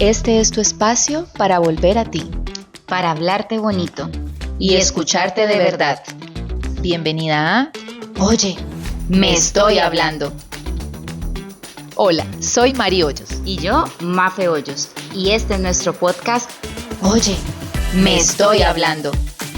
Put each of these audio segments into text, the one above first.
Este es tu espacio para volver a ti, para hablarte bonito y escucharte de verdad. Bienvenida a Oye, me estoy hablando. Hola, soy Mari Hoyos. Y yo, Mafe Hoyos. Y este es nuestro podcast, Oye, me estoy hablando.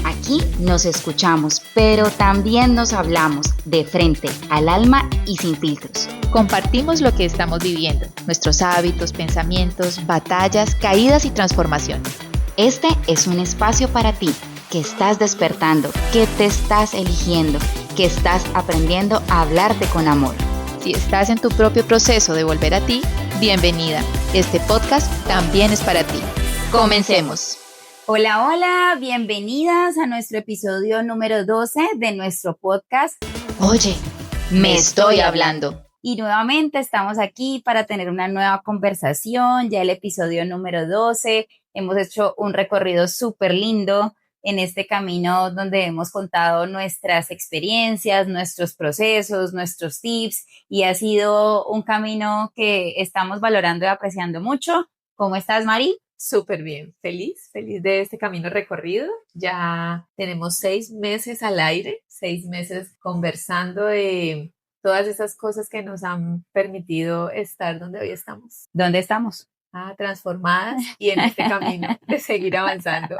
Aquí nos escuchamos, pero también nos hablamos de frente al alma y sin filtros. Compartimos lo que estamos viviendo, nuestros hábitos, pensamientos, batallas, caídas y transformaciones. Este es un espacio para ti, que estás despertando, que te estás eligiendo, que estás aprendiendo a hablarte con amor. Si estás en tu propio proceso de volver a ti, bienvenida. Este podcast también es para ti. Comencemos. Hola, hola, bienvenidas a nuestro episodio número 12 de nuestro podcast Oye, me estoy hablando. Y nuevamente estamos aquí para tener una nueva conversación, ya el episodio número 12. Hemos hecho un recorrido súper lindo en este camino donde hemos contado nuestras experiencias, nuestros procesos, nuestros tips, y ha sido un camino que estamos valorando y apreciando mucho. ¿Cómo estás, Mari? Súper bien, feliz de este camino recorrido. Ya tenemos 6 meses al aire, 6 meses conversando de todas esas cosas que nos han permitido estar donde hoy estamos. ¿Dónde estamos? Transformadas y en este camino de seguir avanzando.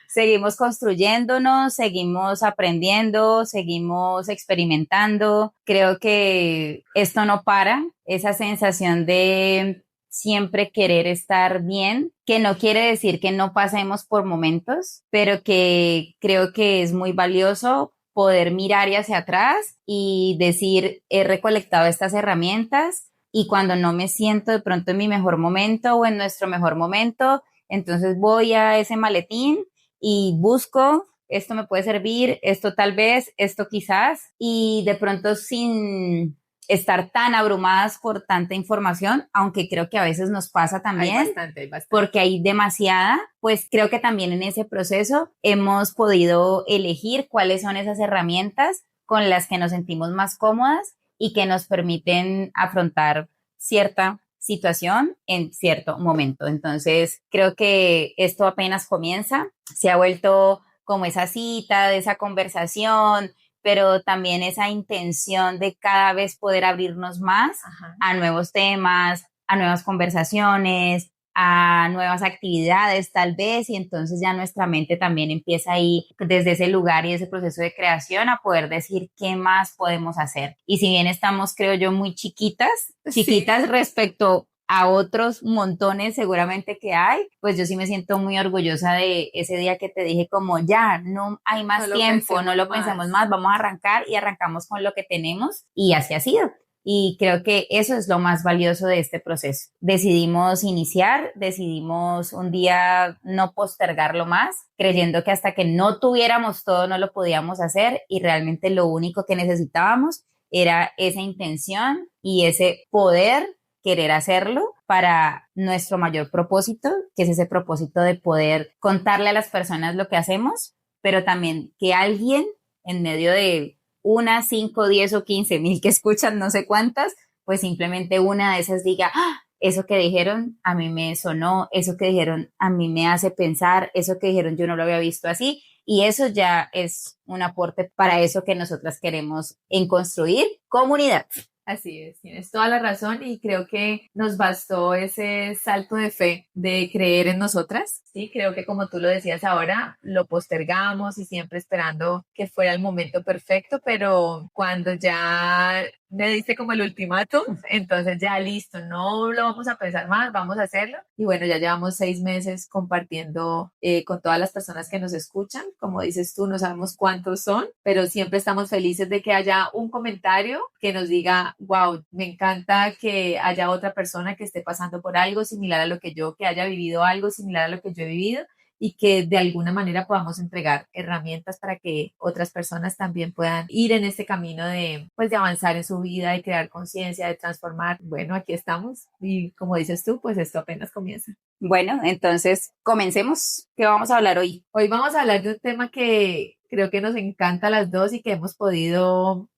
Seguimos construyéndonos, seguimos aprendiendo, seguimos experimentando. Creo que esto no para, esa sensación de siempre querer estar bien, que no quiere decir que no pasemos por momentos, pero que creo que es muy valioso poder mirar hacia atrás y decir, he recolectado estas herramientas y cuando no me siento de pronto en mi mejor momento o en nuestro mejor momento, entonces voy a ese maletín y busco, esto me puede servir, esto tal vez, esto quizás, y de pronto sin estar tan abrumadas por tanta información, aunque creo que a veces nos pasa también, hay bastante. Porque hay demasiada, pues creo que también en ese proceso hemos podido elegir cuáles son esas herramientas con las que nos sentimos más cómodas y que nos permiten afrontar cierta situación en cierto momento. Entonces, creo que esto apenas comienza, se ha vuelto como esa cita, de esa conversación, pero también esa intención de cada vez poder abrirnos más a nuevos temas, a nuevas conversaciones, a nuevas actividades tal vez, y entonces ya nuestra mente también empieza ahí desde ese lugar y ese proceso de creación a poder decir qué más podemos hacer. Y si bien estamos, creo yo, muy chiquitas Sí. Respecto a otros montones seguramente que hay, pues yo sí me siento muy orgullosa de ese día que te dije como ya, no hay más tiempo, no lo pensemos más, vamos a arrancar y arrancamos con lo que tenemos y así ha sido. Y creo que eso es lo más valioso de este proceso. Decidimos iniciar, decidimos un día no postergarlo más, creyendo que hasta que no tuviéramos todo no lo podíamos hacer y realmente lo único que necesitábamos era esa intención y ese poder querer hacerlo para nuestro mayor propósito, que es ese propósito de poder contarle a las personas lo que hacemos, pero también que alguien en medio de 1, 5, 10 o 15,000 que escuchan, no sé cuántas, pues simplemente una de esas diga, eso que dijeron a mí me sonó, eso que dijeron a mí me hace pensar, eso que dijeron yo no lo había visto así, y eso ya es un aporte para eso que nosotras queremos en construir comunidad. Así es, tienes toda la razón y creo que nos bastó ese salto de fe, de creer en nosotras, ¿sí? Creo que como tú lo decías ahora, lo postergamos y siempre esperando que fuera el momento perfecto, pero cuando ya me diste como el ultimátum, entonces ya listo, no lo vamos a pensar más, vamos a hacerlo. Y bueno, ya llevamos 6 meses compartiendo con todas las personas que nos escuchan. Como dices tú, no sabemos cuántos son, pero siempre estamos felices de que haya un comentario que nos diga, wow, me encanta que haya otra persona que esté pasando por algo similar a lo que yo, que haya vivido algo similar a lo que yo he vivido y que de alguna manera podamos entregar herramientas para que otras personas también puedan ir en este camino de, pues, de avanzar en su vida, de crear conciencia, de transformar. Bueno, aquí estamos y como dices tú, pues esto apenas comienza. Bueno, entonces comencemos. ¿Qué vamos a hablar hoy? Hoy vamos a hablar de un tema que creo que nos encanta a las dos y que hemos podido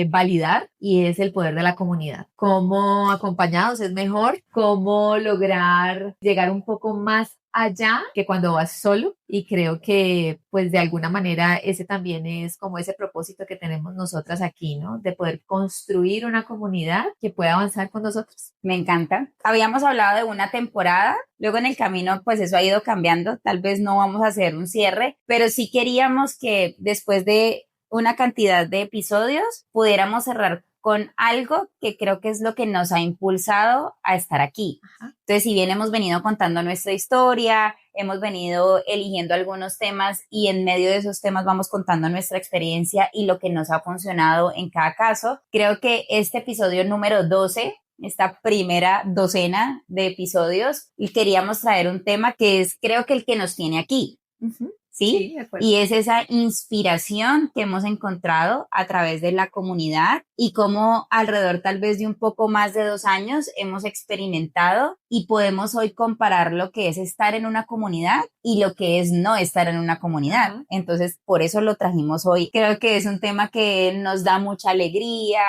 validar y es el poder de la comunidad. Cómo acompañados es mejor, cómo lograr llegar un poco más allá que cuando vas solo y creo que pues de alguna manera ese también es como ese propósito que tenemos nosotras aquí, ¿no? De poder construir una comunidad que pueda avanzar con nosotros. Me encanta. Habíamos hablado de una temporada, luego en el camino pues eso ha ido cambiando, tal vez no vamos a hacer un cierre, pero sí queríamos que después de una cantidad de episodios pudiéramos cerrar con algo que creo que es lo que nos ha impulsado a estar aquí. Ajá. Entonces, si bien hemos venido contando nuestra historia, hemos venido eligiendo algunos temas y en medio de esos temas vamos contando nuestra experiencia y lo que nos ha funcionado en cada caso, creo que este episodio número 12, esta primera docena de episodios, y queríamos traer un tema que es creo que el que nos tiene aquí. Uh-huh. ¿Sí? Sí, de acuerdo. Y es esa inspiración que hemos encontrado a través de la comunidad y cómo alrededor tal vez de un poco más de 2 años hemos experimentado y podemos hoy comparar lo que es estar en una comunidad y lo que es no estar en una comunidad. Uh-huh. Entonces, por eso lo trajimos hoy. Creo que es un tema que nos da mucha alegría,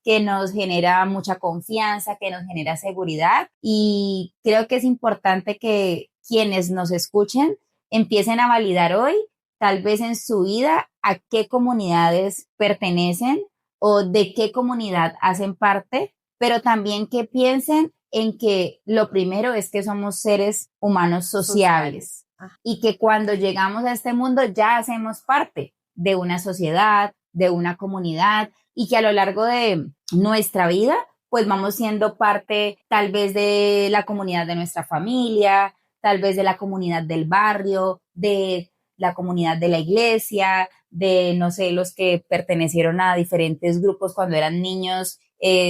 que nos genera mucha confianza, que nos genera seguridad y creo que es importante que quienes nos escuchen empiecen a validar hoy, tal vez en su vida, a qué comunidades pertenecen o de qué comunidad hacen parte, pero también que piensen en que lo primero es que somos seres humanos sociables y que cuando llegamos a este mundo ya hacemos parte de una sociedad, de una comunidad y que a lo largo de nuestra vida pues vamos siendo parte tal vez de la comunidad de nuestra familia, tal vez de la comunidad del barrio, de la comunidad de la iglesia, de, no sé, los que pertenecieron a diferentes grupos cuando eran niños,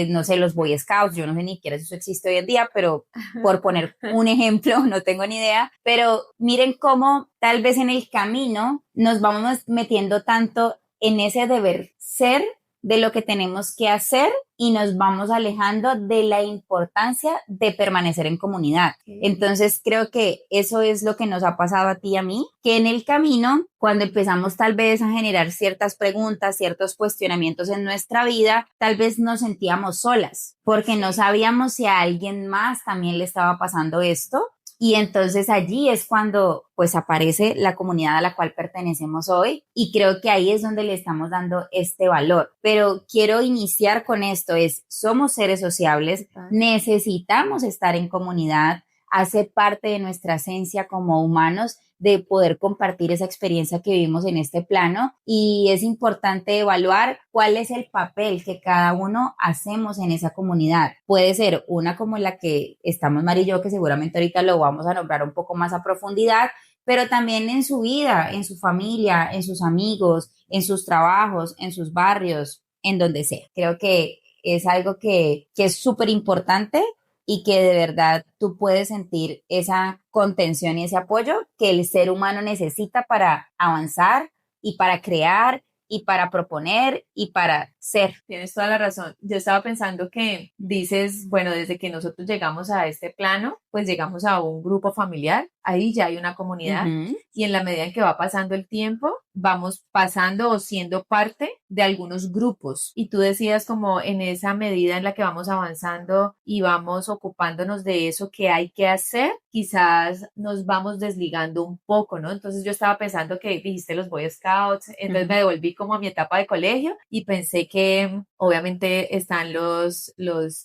no sé, los Boy Scouts, yo no sé ni siquiera si eso existe hoy en día, pero por poner un ejemplo, no tengo ni idea, pero miren cómo tal vez en el camino nos vamos metiendo tanto en ese deber ser de lo que tenemos que hacer y nos vamos alejando de la importancia de permanecer en comunidad. Entonces creo que eso es lo que nos ha pasado a ti y a mí, que en el camino, cuando empezamos tal vez a generar ciertas preguntas, ciertos cuestionamientos en nuestra vida, tal vez nos sentíamos solas, porque no sabíamos si a alguien más también le estaba pasando esto. Y entonces allí es cuando pues aparece la comunidad a la cual pertenecemos hoy y creo que ahí es donde le estamos dando este valor. Pero quiero iniciar con esto, somos seres sociables, necesitamos estar en comunidad, hace parte de nuestra esencia como humanos de poder compartir esa experiencia que vivimos en este plano y es importante evaluar cuál es el papel que cada uno hacemos en esa comunidad. Puede ser una como la que estamos Mari y yo, que seguramente ahorita lo vamos a nombrar un poco más a profundidad, pero también en su vida, en su familia, en sus amigos, en sus trabajos, en sus barrios, en donde sea. Creo que es algo que es súper importante y que de verdad tú puedes sentir esa contención y ese apoyo que el ser humano necesita para avanzar y para crear y para proponer y para ser. Tienes toda la razón. Yo estaba pensando que dices, bueno, desde que nosotros llegamos a este plano, pues llegamos a un grupo familiar, ahí ya hay una comunidad y en la medida en que va pasando el tiempo, vamos pasando o siendo parte de algunos grupos. Y tú decías como en esa medida en la que vamos avanzando y vamos ocupándonos de eso que hay que hacer, quizás nos vamos desligando un poco, ¿no? Entonces yo estaba pensando que dijiste los Boy Scouts, entonces me devolví como a mi etapa de colegio y pensé que obviamente están los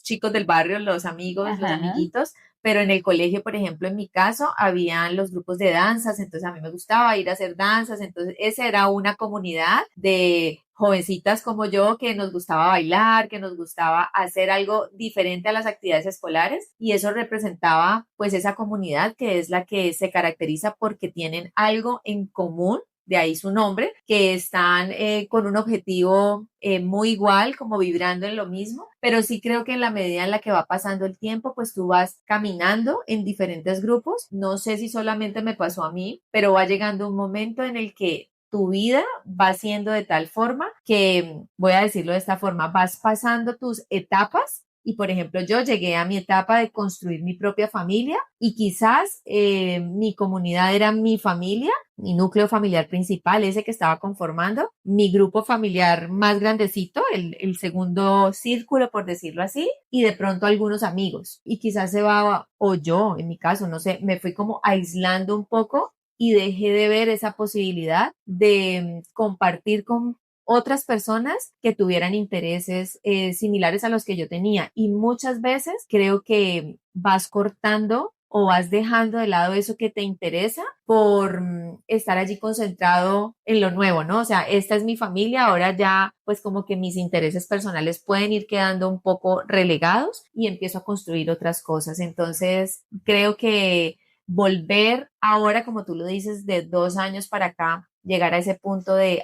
chicos del barrio, los amigos, los amiguitos, pero en el colegio, por ejemplo, en mi caso, habían los grupos de danzas, entonces a mí me gustaba ir a hacer danzas, entonces esa era una comunidad de jovencitas como yo que nos gustaba bailar, que nos gustaba hacer algo diferente a las actividades escolares y eso representaba pues esa comunidad que es la que se caracteriza porque tienen algo en común, de ahí su nombre, que están con un objetivo muy igual, como vibrando en lo mismo, pero sí creo que en la medida en la que va pasando el tiempo, pues tú vas caminando en diferentes grupos, no sé si solamente me pasó a mí, pero va llegando un momento en el que tu vida va siendo de tal forma que, voy a decirlo de esta forma, vas pasando tus etapas Y, por ejemplo, yo llegué a mi etapa de construir mi propia familia y quizás mi comunidad era mi familia, mi núcleo familiar principal, ese que estaba conformando, mi grupo familiar más grandecito, el segundo círculo, por decirlo así, y de pronto algunos amigos. Y quizás se va, o yo, en mi caso, no sé, me fui como aislando un poco y dejé de ver esa posibilidad de compartir con otras personas que tuvieran intereses similares a los que yo tenía. Y muchas veces creo que vas cortando o vas dejando de lado eso que te interesa por estar allí concentrado en lo nuevo, ¿no? O sea, esta es mi familia, ahora ya pues como que mis intereses personales pueden ir quedando un poco relegados y empiezo a construir otras cosas. Entonces, creo que volver ahora, como tú lo dices, de 2 años para acá, llegar a ese punto de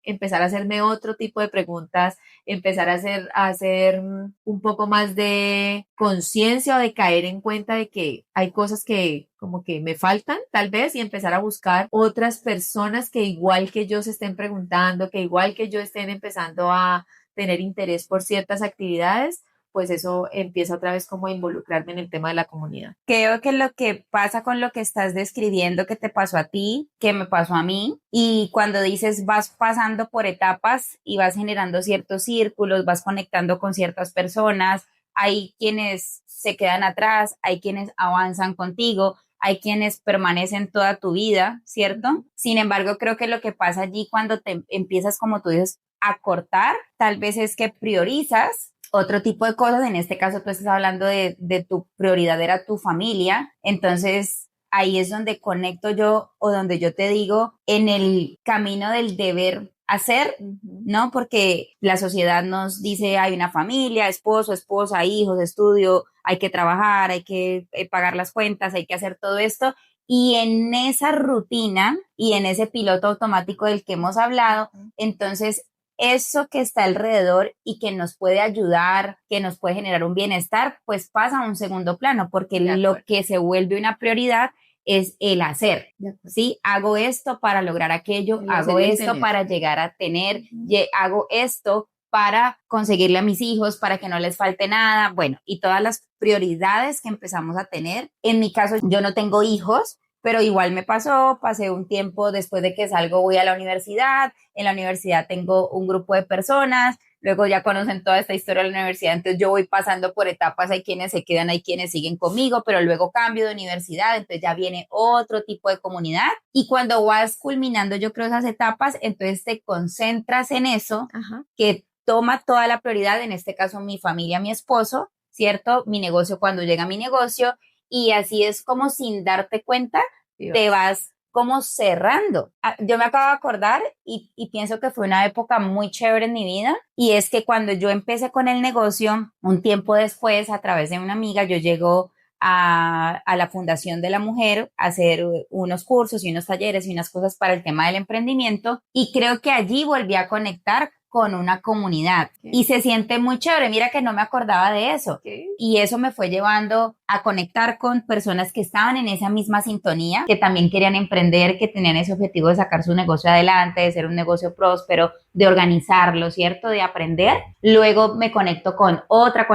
empezar a hacerme otro tipo de preguntas, empezar a hacer un poco más de conciencia o de caer en cuenta de que hay cosas que como que me faltan tal vez y empezar a buscar otras personas que igual que yo se estén preguntando, que igual que yo estén empezando a tener interés por ciertas actividades, pues eso empieza otra vez como a involucrarme en el tema de la comunidad. Creo que lo que pasa con lo que estás describiendo que te pasó a ti, que me pasó a mí, y cuando dices vas pasando por etapas y vas generando ciertos círculos, vas conectando con ciertas personas, hay quienes se quedan atrás, hay quienes avanzan contigo, hay quienes permanecen toda tu vida, ¿cierto? Sin embargo, creo que lo que pasa allí cuando te empiezas, como tú dices, a cortar, tal vez es que priorizas otro tipo de cosas. En este caso tú estás hablando de tu prioridad era tu familia, entonces ahí es donde conecto yo o donde yo te digo en el camino del deber hacer, ¿no? Porque la sociedad nos dice hay una familia, esposo, esposa, hijos, estudio, hay que trabajar, hay que pagar las cuentas, hay que hacer todo esto. Y en esa rutina y en ese piloto automático del que hemos hablado, entonces eso que está alrededor y que nos puede ayudar, que nos puede generar un bienestar, pues pasa a un segundo plano, porque lo que se vuelve una prioridad es el hacer, ¿sí? Hago esto para lograr aquello, hago esto para llegar a tener, hago esto para conseguirle a mis hijos, para que no les falte nada, bueno, y todas las prioridades que empezamos a tener. En mi caso, yo no tengo hijos, pero igual me pasé un tiempo después de que salgo, voy a la universidad, en la universidad tengo un grupo de personas, luego ya conocen toda esta historia de la universidad, entonces yo voy pasando por etapas, hay quienes se quedan, hay quienes siguen conmigo, pero luego cambio de universidad, entonces ya viene otro tipo de comunidad, y cuando vas culminando yo creo esas etapas, entonces te concentras en eso, que toma toda la prioridad, en este caso mi familia, mi esposo, ¿cierto? Mi negocio cuando llega mi negocio, y así es como sin darte cuenta, te vas como cerrando. Yo me acabo de acordar y pienso que fue una época muy chévere en mi vida, y es que cuando yo empecé con el negocio, un tiempo después, a través de una amiga, yo llego a la Fundación de la Mujer a hacer unos cursos y unos talleres y unas cosas para el tema del emprendimiento, y creo que allí volví a conectar con una comunidad y se siente muy chévere. Mira que no me acordaba de eso y eso me fue llevando a conectar con personas que estaban en esa misma sintonía, que también querían emprender, que tenían ese objetivo de sacar su negocio adelante, de ser un negocio próspero, de organizarlo, ¿cierto? De aprender. Luego me conecto con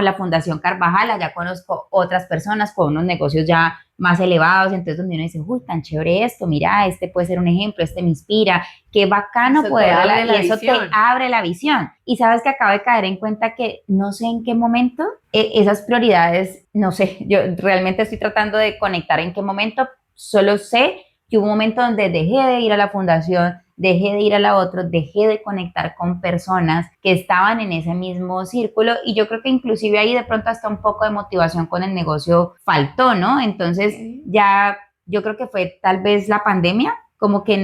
la Fundación Carvajal, allá conozco otras personas con unos negocios ya más elevados, entonces donde uno dice, uy, tan chévere esto, mira, este puede ser un ejemplo, este me inspira, qué bacano eso poder hablar, y eso te abre la visión. Y sabes que acabo de caer en cuenta que no sé en qué momento esas prioridades, no sé, yo realmente estoy tratando de conectar en qué momento, solo sé que hubo un momento donde dejé de ir a la fundación, dejé de ir a la otra, dejé de conectar con personas que estaban en ese mismo círculo, y yo creo que inclusive ahí de pronto hasta un poco de motivación con el negocio faltó, ¿no? Entonces ya yo creo que fue tal vez la pandemia, como que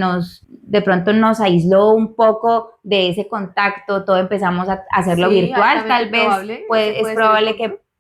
de pronto nos aisló un poco de ese contacto, todo empezamos a hacerlo virtual, tal vez es probable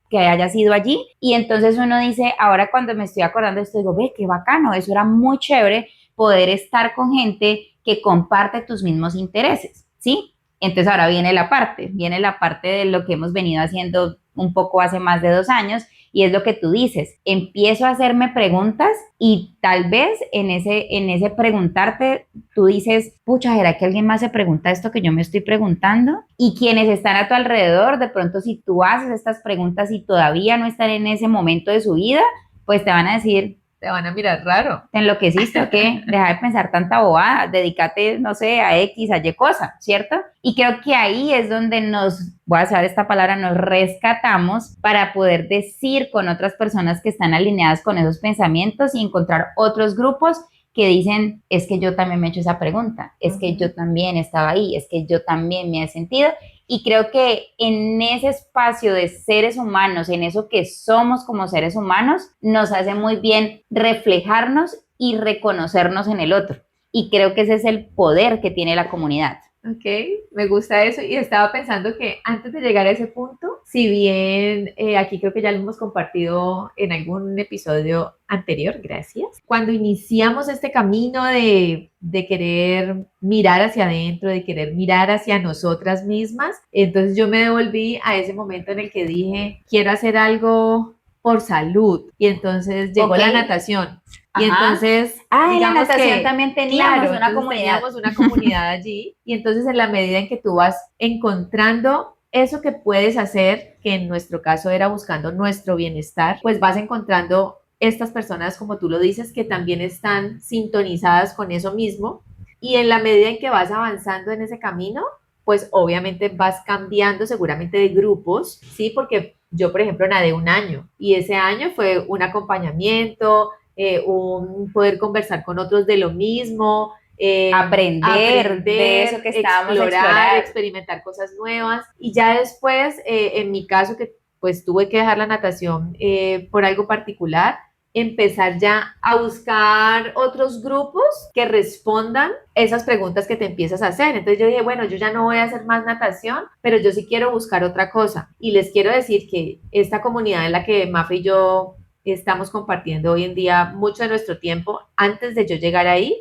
que haya sido allí, y entonces uno dice, ahora cuando me estoy acordando de esto, digo, ve, qué bacano, eso era muy chévere, poder estar con gente que comparte tus mismos intereses, ¿sí? Entonces ahora viene la parte de lo que hemos venido haciendo un poco hace más de 2 años, Y es lo que tú dices, empiezo a hacerme preguntas y tal vez en ese preguntarte, tú dices, pucha, ¿será que alguien más se pregunta esto que yo me estoy preguntando? Y quienes están a tu alrededor, de pronto si tú haces estas preguntas y todavía no están en ese momento de su vida, pues te van a decir, te van a mirar raro. ¿te enloqueciste o qué? Deja de pensar tanta bobada, dedícate, no sé, a X, a Y cosa, ¿cierto? Y creo que ahí es donde voy a usar esta palabra, nos rescatamos para poder decir con otras personas que están alineadas con esos pensamientos y encontrar otros grupos que dicen, es que yo también me he hecho esa pregunta, es que yo también estaba ahí, es que yo también me he sentido. Y creo que en ese espacio de seres humanos, en eso que somos como seres humanos, nos hace muy bien reflejarnos y reconocernos en el otro. Y creo que ese es el poder que tiene la comunidad. Ok, me gusta eso y estaba pensando que antes de llegar a ese punto, si bien aquí creo que ya lo hemos compartido en algún episodio anterior, gracias, cuando iniciamos este camino de querer mirar hacia adentro, de querer mirar hacia nosotras mismas, entonces yo me devolví a ese momento en el que dije, quiero hacer algo por salud y entonces llegó la natación. Y entonces, en la natación también teníamos una comunidad. Teníamos una comunidad allí y entonces en la medida en que tú vas encontrando eso que puedes hacer, que en nuestro caso era buscando nuestro bienestar, pues vas encontrando estas personas, como tú lo dices, que también están sintonizadas con eso mismo y en la medida en que vas avanzando en ese camino, pues obviamente vas cambiando seguramente de grupos, ¿sí? Porque yo, por ejemplo, nadé un año y ese año fue un acompañamiento, un poder conversar con otros de lo mismo, aprender de eso que estábamos explorar, experimentar cosas nuevas y ya después, en mi caso que pues tuve que dejar la natación por algo particular, empezar ya a buscar otros grupos que respondan esas preguntas que te empiezas a hacer. Entonces yo dije, bueno, yo ya no voy a hacer más natación, pero yo sí quiero buscar otra cosa. Y les quiero decir que esta comunidad en la que Mafe y yo estamos compartiendo hoy en día mucho de nuestro tiempo, antes de yo llegar ahí,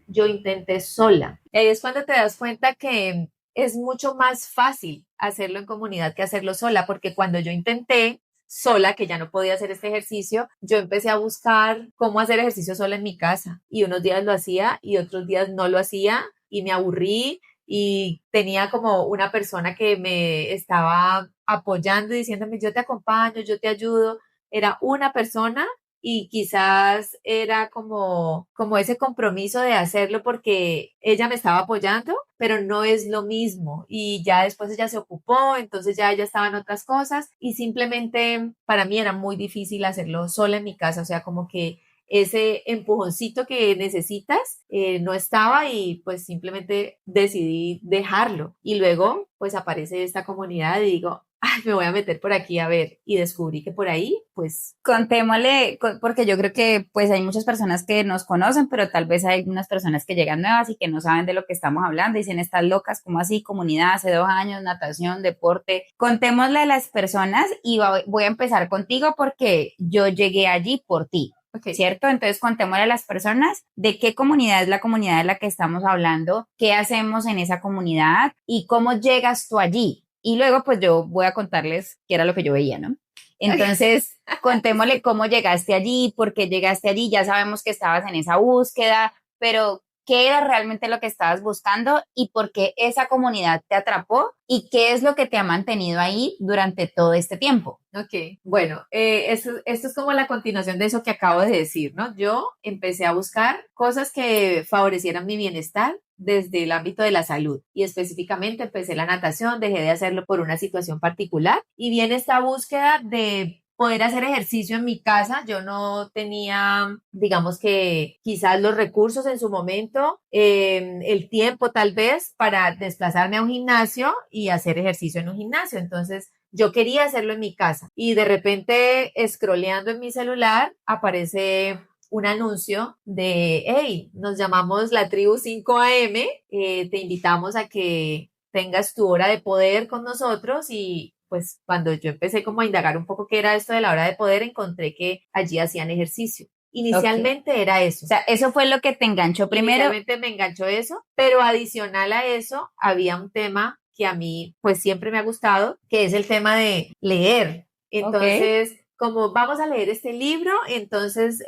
yo intenté sola. Y ahí es cuando te das cuenta que es mucho más fácil hacerlo en comunidad que hacerlo sola, porque cuando yo intenté sola, que ya no podía hacer este ejercicio, yo empecé a buscar cómo hacer ejercicio sola en mi casa y unos días lo hacía y otros días no lo hacía y me aburrí y tenía como una persona que me estaba apoyando y diciéndome yo te acompaño, yo te ayudo. Era una persona y quizás era como ese compromiso de hacerlo porque ella me estaba apoyando, pero no es lo mismo. Y ya después ella se ocupó, entonces ya ella estaba en otras cosas y simplemente para mí era muy difícil hacerlo sola en mi casa, o sea, como que ese empujoncito que necesitas no estaba y pues simplemente decidí dejarlo. Y luego pues aparece esta comunidad y digo, ay, me voy a meter por aquí a ver, y descubrí que por ahí, pues... Contémosle, porque yo creo que pues hay muchas personas que nos conocen, pero tal vez hay unas personas que llegan nuevas y que no saben de lo que estamos hablando, dicen, estás locas, ¿cómo así? Comunidad, hace 2 años, natación, deporte. Contémosle a las personas y voy a empezar contigo porque yo llegué allí por ti. Okay. ¿Cierto? Entonces contémosle a las personas de qué comunidad es la comunidad de la que estamos hablando, qué hacemos en esa comunidad y cómo llegas tú allí. Y luego, pues yo voy a contarles qué era lo que yo veía, ¿no? Entonces, contémosle cómo llegaste allí, por qué llegaste allí. Ya sabemos que estabas en esa búsqueda, pero ¿qué era realmente lo que estabas buscando y por qué esa comunidad te atrapó y qué es lo que te ha mantenido ahí durante todo este tiempo? Ok, bueno, esto es como la continuación de eso que acabo de decir, ¿no? Yo empecé a buscar cosas que favorecieran mi bienestar desde el ámbito de la salud y específicamente empecé la natación, dejé de hacerlo por una situación particular y viene esta búsqueda de poder hacer ejercicio en mi casa. Yo no tenía, digamos que quizás los recursos en su momento, el tiempo tal vez para desplazarme a un gimnasio y hacer ejercicio en un gimnasio. Entonces yo quería hacerlo en mi casa y de repente scrolleando en mi celular aparece un anuncio de, hey, nos llamamos la tribu 5 AM, te invitamos a que tengas tu hora de poder con nosotros y pues cuando yo empecé como a indagar un poco qué era esto de la hora de poder, encontré que allí hacían ejercicio. Inicialmente era eso. O sea, eso fue lo que te enganchó primero. Inicialmente me enganchó eso, pero adicional a eso había un tema que a mí pues siempre me ha gustado, que es el tema de leer. Entonces, como vamos a leer este libro, entonces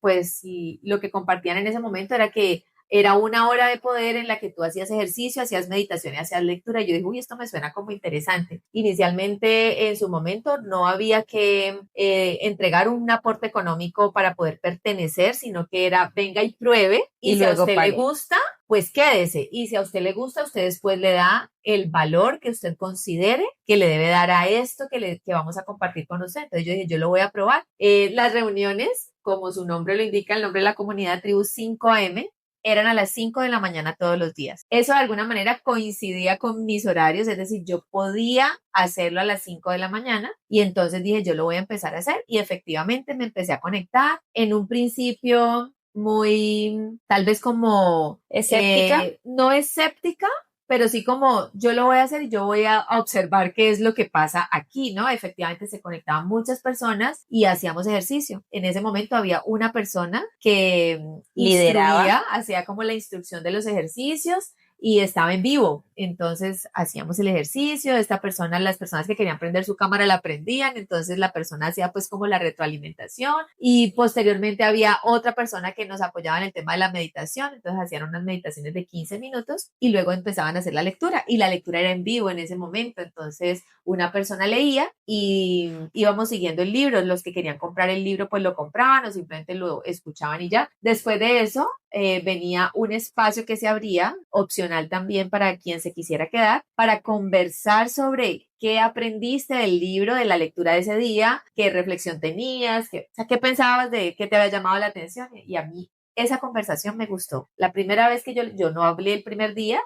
pues lo que compartían en ese momento era que era una hora de poder en la que tú hacías ejercicio, hacías meditación y hacías lectura. Y yo dije, uy, esto me suena como interesante. Inicialmente, en su momento, no había que entregar un aporte económico para poder pertenecer, sino que era, venga y pruebe. Y si a usted le gusta, pues quédese. Y si a usted le gusta, usted después le da el valor que usted considere que le debe dar a esto que vamos a compartir con usted. Entonces yo dije, yo lo voy a probar. Las reuniones, como su nombre lo indica, el nombre de la comunidad Tribu 5am, eran a las 5 de la mañana todos los días. Eso de alguna manera coincidía con mis horarios, es decir, yo podía hacerlo a las 5 de la mañana y entonces dije, yo lo voy a empezar a hacer y efectivamente me empecé a conectar. En un principio muy, tal vez como... ¿Escéptica? No escéptica, pero sí como yo lo voy a hacer y yo voy a observar qué es lo que pasa aquí, ¿no? Efectivamente se conectaban muchas personas y hacíamos ejercicio. En ese momento había una persona que lideraba, hacía como la instrucción de los ejercicios y estaba en vivo. Entonces hacíamos el ejercicio, las personas que querían prender su cámara la prendían, entonces la persona hacía pues como la retroalimentación y posteriormente había otra persona que nos apoyaba en el tema de la meditación, entonces hacían unas meditaciones de 15 minutos y luego empezaban a hacer la lectura y la lectura era en vivo en ese momento, entonces una persona leía y íbamos siguiendo el libro, los que querían comprar el libro pues lo compraban o simplemente lo escuchaban y ya. Después de eso venía un espacio que se abría, opcional también para quien se quisiera quedar, para conversar sobre qué aprendiste del libro, de la lectura de ese día, qué reflexión tenías, qué pensabas de qué te había llamado la atención. Y a mí esa conversación me gustó. La primera vez que yo no hablé el primer día,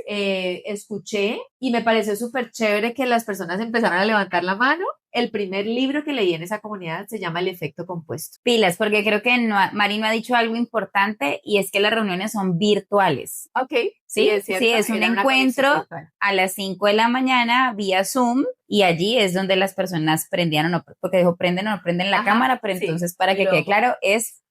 escuché y me pareció súper chévere que las personas empezaron a levantar la mano. El primer libro que leí en esa comunidad se llama El efecto compuesto. Pilas, porque creo que Mari no ha dicho algo importante y es que las reuniones son virtuales. Ok. Sí, es cierto. Sí, es un encuentro a las 5 de la mañana vía Zoom y allí es donde las personas prendían o no, porque dijo prenden o no prenden la cámara, pero entonces para que quede claro es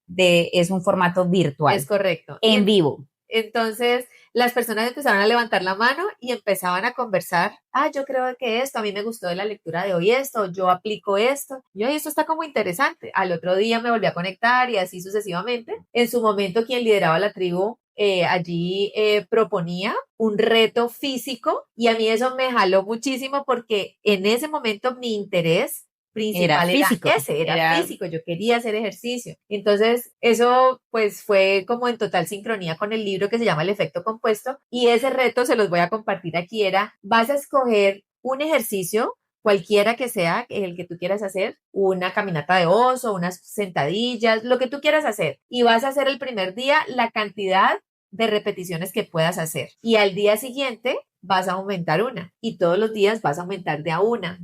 un formato virtual. Es correcto. En vivo. Entonces, las personas empezaron a levantar la mano y empezaban a conversar. Yo creo que esto, a mí me gustó de la lectura de hoy esto, yo aplico esto. Y esto está como interesante. Al otro día me volví a conectar y así sucesivamente. En su momento, quien lideraba la tribu allí proponía un reto físico y a mí eso me jaló muchísimo porque en ese momento mi interés principal era físico, yo quería hacer ejercicio. Entonces, eso pues fue como en total sincronía con el libro que se llama El efecto compuesto y ese reto se los voy a compartir aquí, vas a escoger un ejercicio, cualquiera que sea el que tú quieras hacer, una caminata de oso, unas sentadillas, lo que tú quieras hacer y vas a hacer el primer día la cantidad de repeticiones que puedas hacer y al día siguiente vas a aumentar una y todos los días vas a aumentar de a una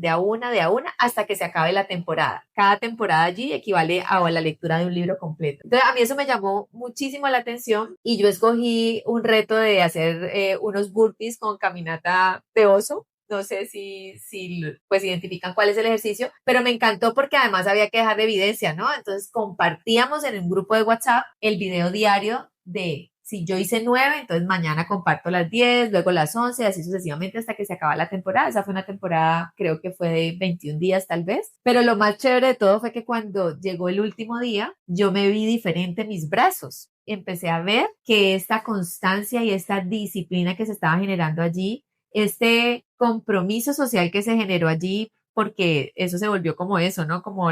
hasta que se acabe la temporada. Cada temporada allí equivale a la lectura de un libro completo. Entonces a mí eso me llamó muchísimo la atención y yo escogí un reto de hacer unos burpees con caminata de oso. No sé si pues identifican cuál es el ejercicio, pero me encantó porque además había que dejar de evidencia, ¿no? Entonces compartíamos en un grupo de WhatsApp el video diario de si yo hice 9, entonces mañana comparto las 10, luego las 11, así sucesivamente hasta que se acaba la temporada. Esa fue una temporada, creo que fue de 21 días tal vez. Pero lo más chévere de todo fue que cuando llegó el último día, yo me vi diferente en mis brazos. Empecé a ver que esta constancia y esta disciplina que se estaba generando allí, este compromiso social que se generó allí, porque eso se volvió como eso, ¿no? Como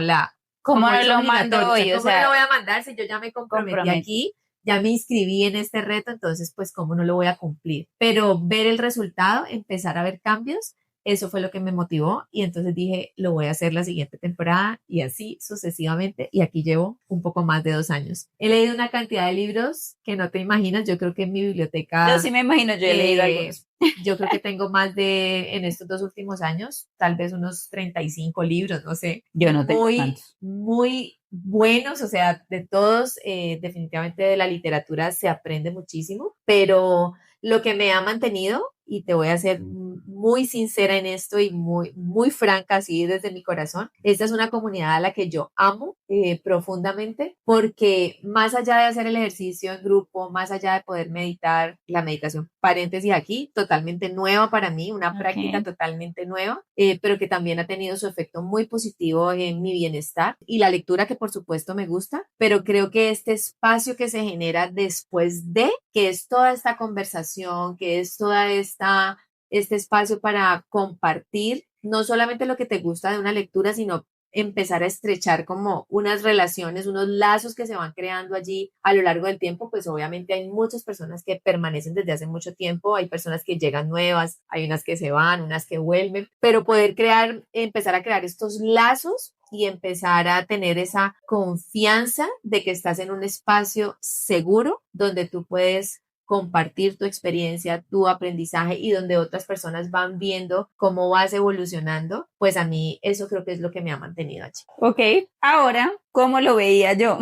¿Cómo lo mando hoy? ¿Cómo no lo voy a mandar si yo ya me comprometí aquí? Ya me inscribí en este reto, entonces pues cómo no lo voy a cumplir. Pero ver el resultado, empezar a ver cambios, eso fue lo que me motivó y entonces dije, lo voy a hacer la siguiente temporada y así sucesivamente y aquí llevo un poco más de 2 años. He leído una cantidad de libros que no te imaginas, yo creo que en mi biblioteca... Yo sí me imagino, yo he leído algunos. Yo creo que tengo más en estos 2 últimos años, tal vez unos 35 libros, no sé. Yo no tengo tantos. Muy buenos, o sea, de todos, definitivamente de la literatura se aprende muchísimo, pero lo que me ha mantenido y te voy a ser muy sincera en esto y muy, muy franca, así desde mi corazón. Esta es una comunidad a la que yo amo profundamente, porque más allá de hacer el ejercicio en grupo, más allá de poder meditar, la meditación, paréntesis aquí, totalmente nueva para mí, una práctica totalmente nueva, pero que también ha tenido su efecto muy positivo en mi bienestar, y la lectura, que por supuesto me gusta, pero creo que este espacio que se genera después de, que es toda esta conversación, que es toda este espacio para compartir no solamente lo que te gusta de una lectura, sino empezar a estrechar como unas relaciones, unos lazos que se van creando allí a lo largo del tiempo. Pues obviamente hay muchas personas que permanecen desde hace mucho tiempo, hay personas que llegan nuevas, hay unas que se van, unas que vuelven, pero poder empezar a crear estos lazos y empezar a tener esa confianza de que estás en un espacio seguro donde tú puedes compartir tu experiencia, tu aprendizaje, y donde otras personas van viendo cómo vas evolucionando, pues a mí eso creo que es lo que me ha mantenido allí. Ok, ahora, ¿cómo lo veía yo?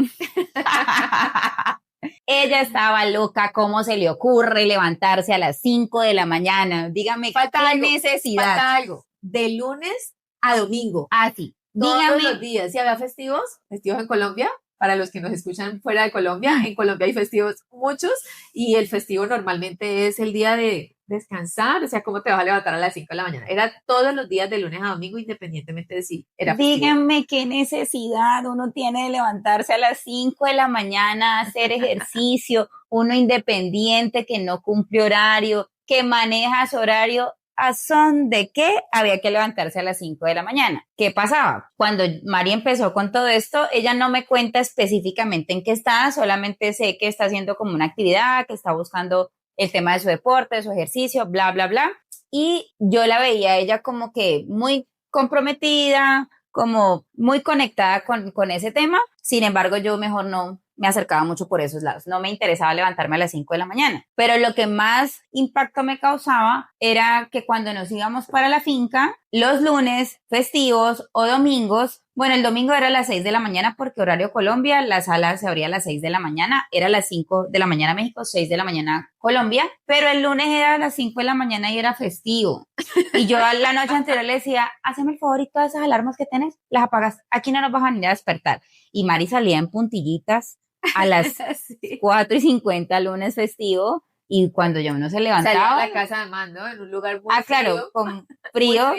Ella estaba loca, ¿cómo se le ocurre levantarse a las 5 de la mañana? Dígame, ¿qué necesidad? Falta algo, de lunes a domingo. Ah, sí. Todos los días. Si había festivos en Colombia, para los que nos escuchan fuera de Colombia, en Colombia hay festivos muchos, y el festivo normalmente es el día de descansar. O sea, ¿cómo te vas a levantar a las 5 de la mañana? Era todos los días de lunes a domingo, independientemente de si era festivo. Díganme qué necesidad uno tiene de levantarse a las 5 de la mañana, hacer ejercicio, uno independiente que no cumple horario, que maneja su horario. ¿A son de qué había que levantarse a las 5 de la mañana? ¿Qué pasaba? Cuando Mari empezó con todo esto, ella no me cuenta específicamente en qué está, solamente sé que está haciendo como una actividad, que está buscando el tema de su deporte, de su ejercicio, bla, bla, bla. Y yo la veía a ella como que muy comprometida, como muy conectada con ese tema. Sin embargo, yo mejor no me acercaba mucho por esos lados. No me interesaba levantarme a las 5 de la mañana. Pero lo que más impacto me causaba era que cuando nos íbamos para la finca, los lunes, festivos o domingos, bueno, el domingo era a las 6 de la mañana porque horario Colombia, la sala se abría a las 6 de la mañana, era a las 5 de la mañana México, 6 de la mañana Colombia, pero el lunes era a las 5 de la mañana y era festivo. Y yo a la noche anterior le decía, hazme el favor y todas esas alarmas que tenés, las apagas, aquí no nos vas a venir a despertar. Y Mari salía en puntillitas a las sí. 4:50 lunes festivo, y cuando ya uno se levantaba salía a la casa de mando en un lugar muy frío, claro, con frío,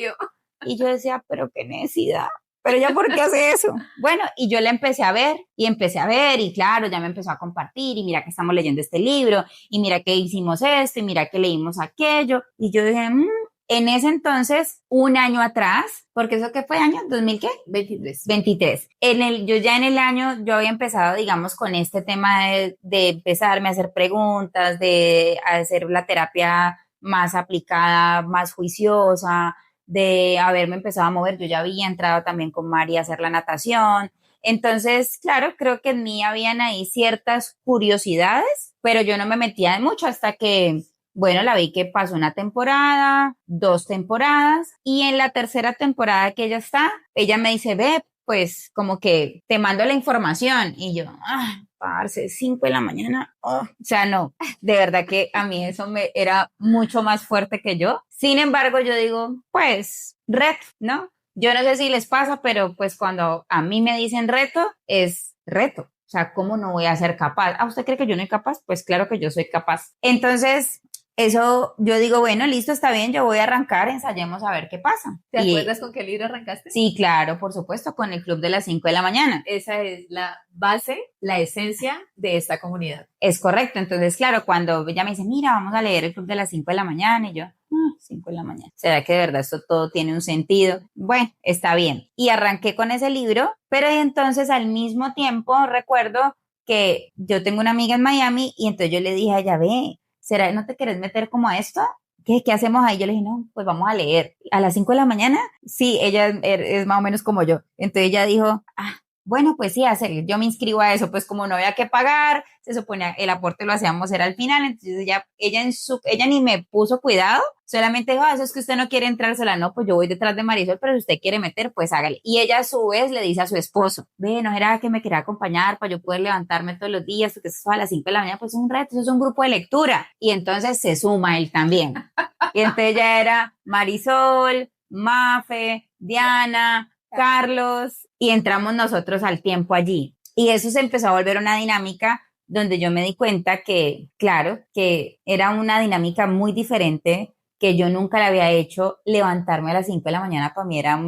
y yo decía, pero qué necesidad, pero ya ¿por qué hace eso? Bueno, y yo le empecé a ver, y claro, ya me empezó a compartir, y mira que estamos leyendo este libro, y mira que hicimos esto, y mira que leímos aquello, y yo dije, en ese entonces, un año atrás, porque eso que fue año, ¿2000 qué? 23. Yo ya en el año, yo había empezado, digamos, con este tema de empezarme a hacer preguntas, de hacer la terapia más aplicada, más juiciosa, de haberme empezado a mover. Yo ya había entrado también con Mari a hacer la natación. Entonces, claro, creo que en mí habían ahí ciertas curiosidades, pero yo no me metía de mucho hasta que... Bueno, la vi que pasó una temporada, 2 temporadas, y en la tercera temporada que ella está, ella me dice, ve, pues como que te mando la información, y yo, parce, 5 de la mañana, o sea, no, de verdad que a mí eso me era mucho más fuerte que yo. Sin embargo, yo digo, pues, reto, ¿no? Yo no sé si les pasa, pero pues cuando a mí me dicen reto, es reto. O sea, ¿cómo no voy a ser capaz? ¿Usted cree que yo no soy capaz? Pues claro que yo soy capaz. Entonces, eso yo digo, bueno, listo, está bien, yo voy a arrancar, ensayemos a ver qué pasa. ¿Te acuerdas con qué libro arrancaste? Sí, claro, por supuesto, con el Club de las 5 de la mañana. Esa es la base, la esencia de esta comunidad. Es correcto, entonces, claro, cuando ella me dice, mira, vamos a leer el Club de las 5 de la mañana, y yo, 5 de la mañana. ¿Será que de verdad esto todo tiene un sentido? Bueno, está bien. Y arranqué con ese libro, pero entonces al mismo tiempo recuerdo que yo tengo una amiga en Miami, y entonces yo le dije a ella, ve, ¿será que no te querés meter como a esto? ¿Qué hacemos ahí? Yo le dije, no, pues vamos a leer. ¿A las 5 de la mañana? Sí, ella es más o menos como yo. Entonces ella dijo, bueno, pues sí, yo me inscribo a eso, pues como no había que pagar, se supone el aporte lo hacíamos era al final, entonces ella ni me puso cuidado, solamente dijo, eso es que usted no quiere entrar sola, no, pues yo voy detrás de Marisol, pero si usted quiere meter, pues hágale. Y ella a su vez le dice a su esposo, ve, no era que me quería acompañar para yo poder levantarme todos los días, porque eso es a las 5 de la mañana, pues es un reto, eso es un grupo de lectura. Y entonces se suma él también. Y entonces ya era Marisol, Mafe, Diana, Carlos, y entramos nosotros al tiempo allí. Y eso se empezó a volver una dinámica donde yo me di cuenta que, claro, que era una dinámica muy diferente, que yo nunca la había hecho. Levantarme a las 5 de la mañana para mí era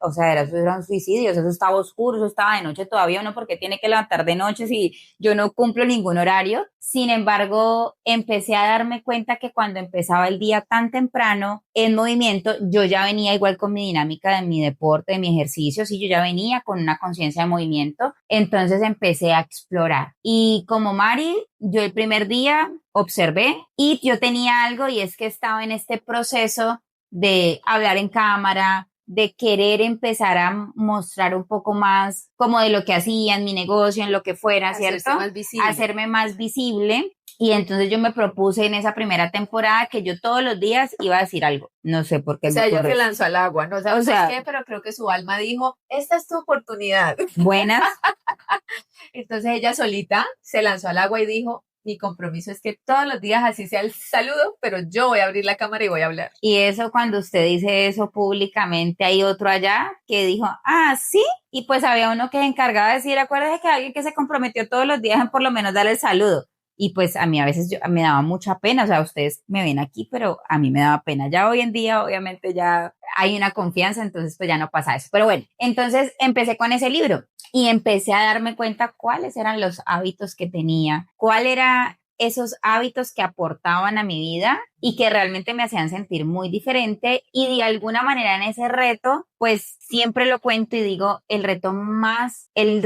eso era un suicidio, eso estaba oscuro, eso estaba de noche todavía, uno porque tiene que levantar de noche si yo no cumplo ningún horario. Sin embargo, empecé a darme cuenta que cuando empezaba el día tan temprano en movimiento, yo ya venía igual con mi dinámica de mi deporte, de mi ejercicio, sí, yo ya venía con una conciencia de movimiento, entonces empecé a explorar. Y como Mari, yo el primer día observé y yo tenía algo y es que estaba en este proceso de hablar en cámara, de querer empezar a mostrar un poco más como de lo que hacía en mi negocio, en lo que fuera, ¿cierto? Hacerme más visible. Y entonces yo me propuse en esa primera temporada que yo todos los días iba a decir algo. No sé por qué. O sea, ella se lanzó al agua, no sabes qué, pero creo que su alma dijo, esta es tu oportunidad. Buenas. Entonces ella solita se lanzó al agua y dijo, mi compromiso es que todos los días así sea el saludo, pero yo voy a abrir la cámara y voy a hablar. Y eso, cuando usted dice eso públicamente, hay otro allá que dijo, ah, sí, y pues había uno que se encargaba de decir, acuérdese que alguien que se comprometió todos los días en por lo menos darle el saludo. Y pues a mí a veces me daba mucha pena, o sea, ustedes me ven aquí, pero a mí me daba pena. Ya hoy en día, obviamente, ya hay una confianza, entonces pues ya no pasa eso. Pero bueno, entonces empecé con ese libro y empecé a darme cuenta cuáles eran los hábitos que tenía, cuál era esos hábitos que aportaban a mi vida y que realmente me hacían sentir muy diferente, y de alguna manera en ese reto, pues siempre lo cuento y digo, el reto más, el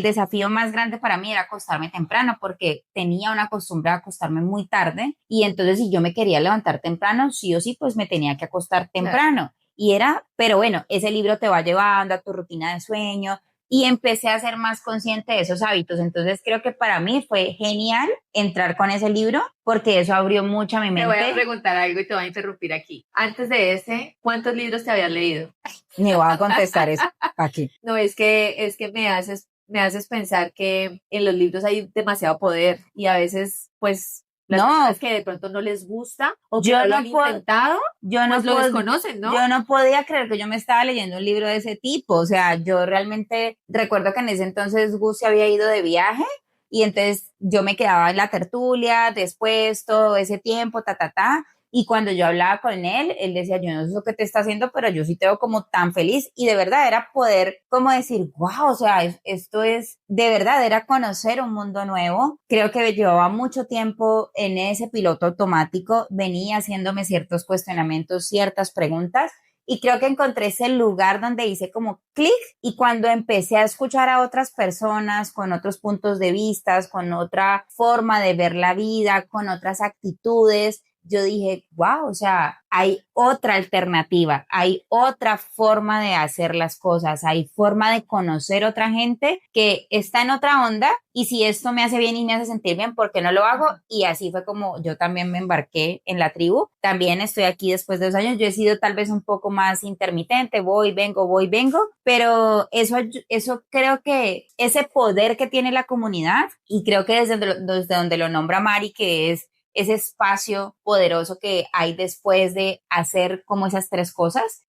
desafío más grande para mí era acostarme temprano, porque tenía una costumbre de acostarme muy tarde, y entonces si yo me quería levantar temprano, sí o sí, pues me tenía que acostar temprano. Y era, pero bueno, ese libro te va llevando a tu rutina de sueño, y empecé a ser más consciente de esos hábitos. Entonces creo que para mí fue genial entrar con ese libro, porque eso abrió mucho mi mente. Te voy a preguntar algo y te voy a interrumpir aquí. Antes de ese, ¿cuántos libros te habías leído? Me voy a contestar eso aquí. No, es que me haces pensar que en los libros hay demasiado poder y a veces, pues, las personas que de pronto no les gusta o que no lo han intentado, pues lo desconocen, ¿no? Yo no podía creer que yo me estaba leyendo un libro de ese tipo. O sea, yo realmente recuerdo que en ese entonces Gus se había ido de viaje, y entonces yo me quedaba en la tertulia después todo ese tiempo, y cuando yo hablaba con él decía, yo no sé lo que te está haciendo, pero yo sí te veo como tan feliz. Y de verdad era poder como decir, wow, o sea, esto es, de verdad, era conocer un mundo nuevo. Creo que llevaba mucho tiempo en ese piloto automático, venía haciéndome ciertos cuestionamientos, ciertas preguntas, y creo que encontré ese lugar donde hice como clic, y cuando empecé a escuchar a otras personas con otros puntos de vista, con otra forma de ver la vida, con otras actitudes, yo dije, wow, o sea, hay otra alternativa, hay otra forma de hacer las cosas, hay forma de conocer otra gente que está en otra onda, y si esto me hace bien y me hace sentir bien, ¿por qué no lo hago? Y así fue como yo también me embarqué en la tribu. También estoy aquí después de 2 años, yo he sido tal vez un poco más intermitente, voy, vengo, pero eso creo que ese poder que tiene la comunidad, y creo que desde donde lo nombra Mari, que es ese espacio poderoso que hay después de hacer como esas 3 cosas,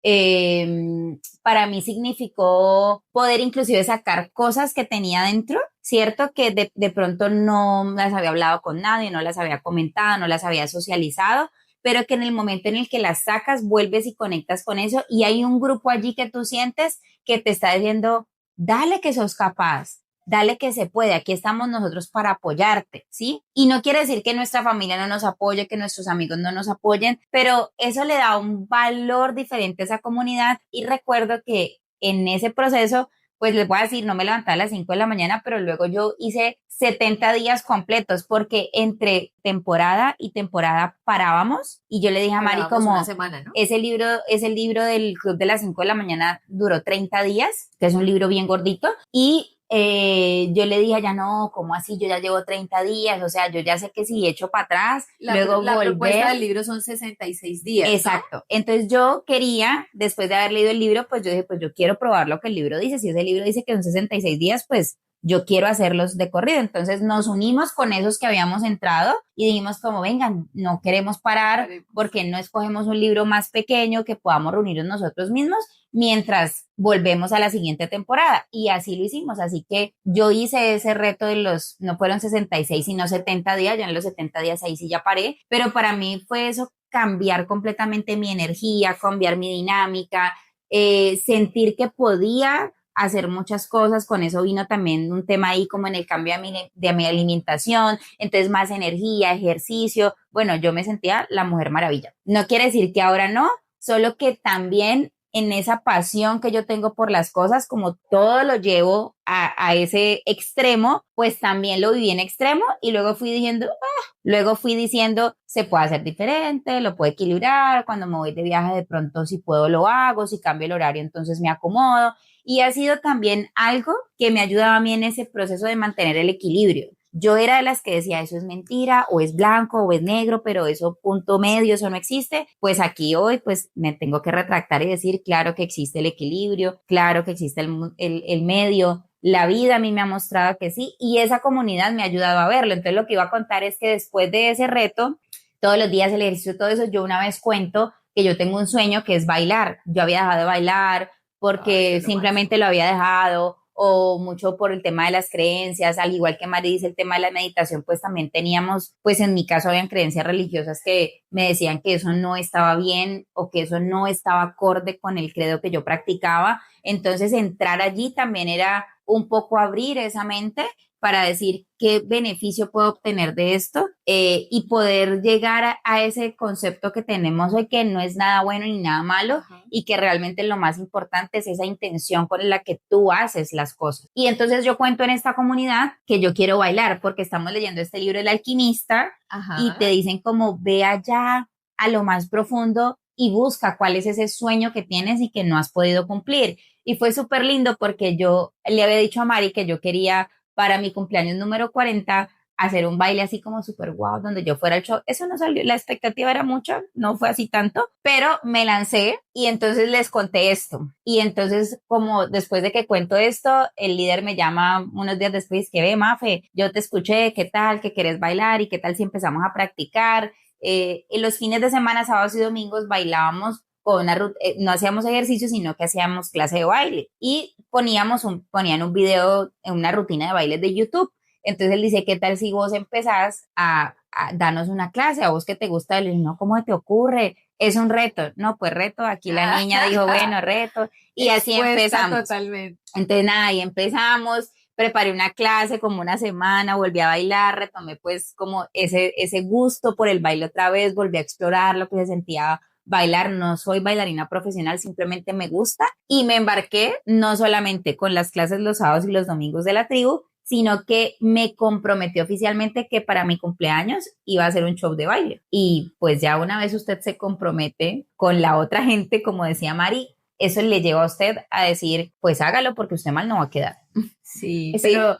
para mí significó poder inclusive sacar cosas que tenía dentro, ¿cierto? Que de pronto no las había hablado con nadie, no las había comentado, no las había socializado, pero que en el momento en el que las sacas, vuelves y conectas con eso, y hay un grupo allí que tú sientes que te está diciendo, dale que sos capaz, dale que se puede, aquí estamos nosotros para apoyarte, ¿sí? Y no quiere decir que nuestra familia no nos apoye, que nuestros amigos no nos apoyen, pero eso le da un valor diferente a esa comunidad. Y recuerdo que en ese proceso, pues les voy a decir, no me levantaba a las 5 de la mañana, pero luego yo hice 70 días completos porque entre temporada y temporada parábamos y yo le dije a Mari como una semana, ¿no? ese libro del Club de las 5 de la mañana duró 30 días, que es un libro bien gordito, y yo le dije ya no, ¿cómo así? Yo ya llevo 30 días, o sea, yo ya sé que si echo para atrás, luego la volver. propuesta del libro son 66 días, exacto, ¿no? Entonces yo quería, después de haber leído el libro, pues yo dije, pues yo quiero probar lo que el libro dice, si ese libro dice que son 66 días, pues yo quiero hacerlos de corrido. Entonces nos unimos con esos que habíamos entrado y dijimos como, vengan, no queremos parar porque no escogemos un libro más pequeño que podamos reunirnos nosotros mismos mientras volvemos a la siguiente temporada. Y así lo hicimos. Así que yo hice ese reto de no fueron 66, sino 70 días. Ya en los 70 días ahí sí ya paré. Pero para mí fue eso, cambiar completamente mi energía, cambiar mi dinámica, sentir que podía hacer muchas cosas. Con eso vino también un tema ahí como en el cambio de mi alimentación, entonces más energía, ejercicio. Bueno, yo me sentía la Mujer Maravilla. No quiere decir que ahora no, solo que también en esa pasión que yo tengo por las cosas, como todo lo llevo a ese extremo, pues también lo viví en extremo y luego fui diciendo, se puede hacer diferente, lo puedo equilibrar, cuando me voy de viaje de pronto si puedo lo hago, si cambio el horario entonces me acomodo. Y ha sido también algo que me ha ayudado a mí en ese proceso de mantener el equilibrio. Yo era de las que decía, eso es mentira, o es blanco, o es negro, pero eso punto medio, eso no existe. Pues aquí hoy, pues me tengo que retractar y decir, claro que existe el equilibrio, claro que existe el medio. La vida a mí me ha mostrado que sí, y esa comunidad me ha ayudado a verlo. Entonces lo que iba a contar es que después de ese reto, todos los días el ejercicio, todo eso, yo una vez cuento que yo tengo un sueño que es bailar. Yo había dejado de bailar porque simplemente lo había dejado, o mucho por el tema de las creencias, al igual que Mari dice el tema de la meditación, pues también teníamos, pues en mi caso habían creencias religiosas que me decían que eso no estaba bien o que eso no estaba acorde con el credo que yo practicaba. Entonces entrar allí también era un poco abrir esa mente para decir qué beneficio puedo obtener de esto, y poder llegar a ese concepto que tenemos hoy, que no es nada bueno ni nada malo, y que realmente lo más importante es esa intención con la que tú haces las cosas. Y entonces yo cuento en esta comunidad que yo quiero bailar porque estamos leyendo este libro El Alquimista. Y te dicen como ve allá a lo más profundo y busca cuál es ese sueño que tienes y que no has podido cumplir. Y fue súper lindo porque yo le había dicho a Mari que yo quería para mi cumpleaños número 40 hacer un baile así como súper guau, donde yo fuera el show. Eso no salió, la expectativa era mucha, no fue así tanto, pero me lancé y entonces les conté esto. Y entonces, como después de que cuento esto, el líder me llama unos días después que ve, Mafe, yo te escuché, ¿qué tal? ¿Que querés bailar? ¿Y qué tal si empezamos a practicar? En los fines de semana, sábados y domingos, bailábamos con no hacíamos ejercicio, sino que hacíamos clase de baile y ponían un video en una rutina de bailes de YouTube. Entonces él dice, ¿qué tal si vos empezás a darnos una clase? ¿A vos que te gusta? Le dije, no, ¿cómo te ocurre? Es un reto. No, pues reto. Aquí la niña dijo, bueno, reto. Y así empezamos. Totalmente. Entonces nada, ahí empezamos. Preparé una clase como una semana, volví a bailar, retomé pues como ese gusto por el baile otra vez, volví a explorar lo que se sentía bailar. No soy bailarina profesional, simplemente me gusta y me embarqué no solamente con las clases los sábados y los domingos de la tribu, sino que me comprometí oficialmente que para mi cumpleaños iba a hacer un show de baile. Y pues ya una vez usted se compromete con la otra gente, como decía Mari, eso le lleva a usted a decir, pues hágalo porque usted mal no va a quedar. Sí, pero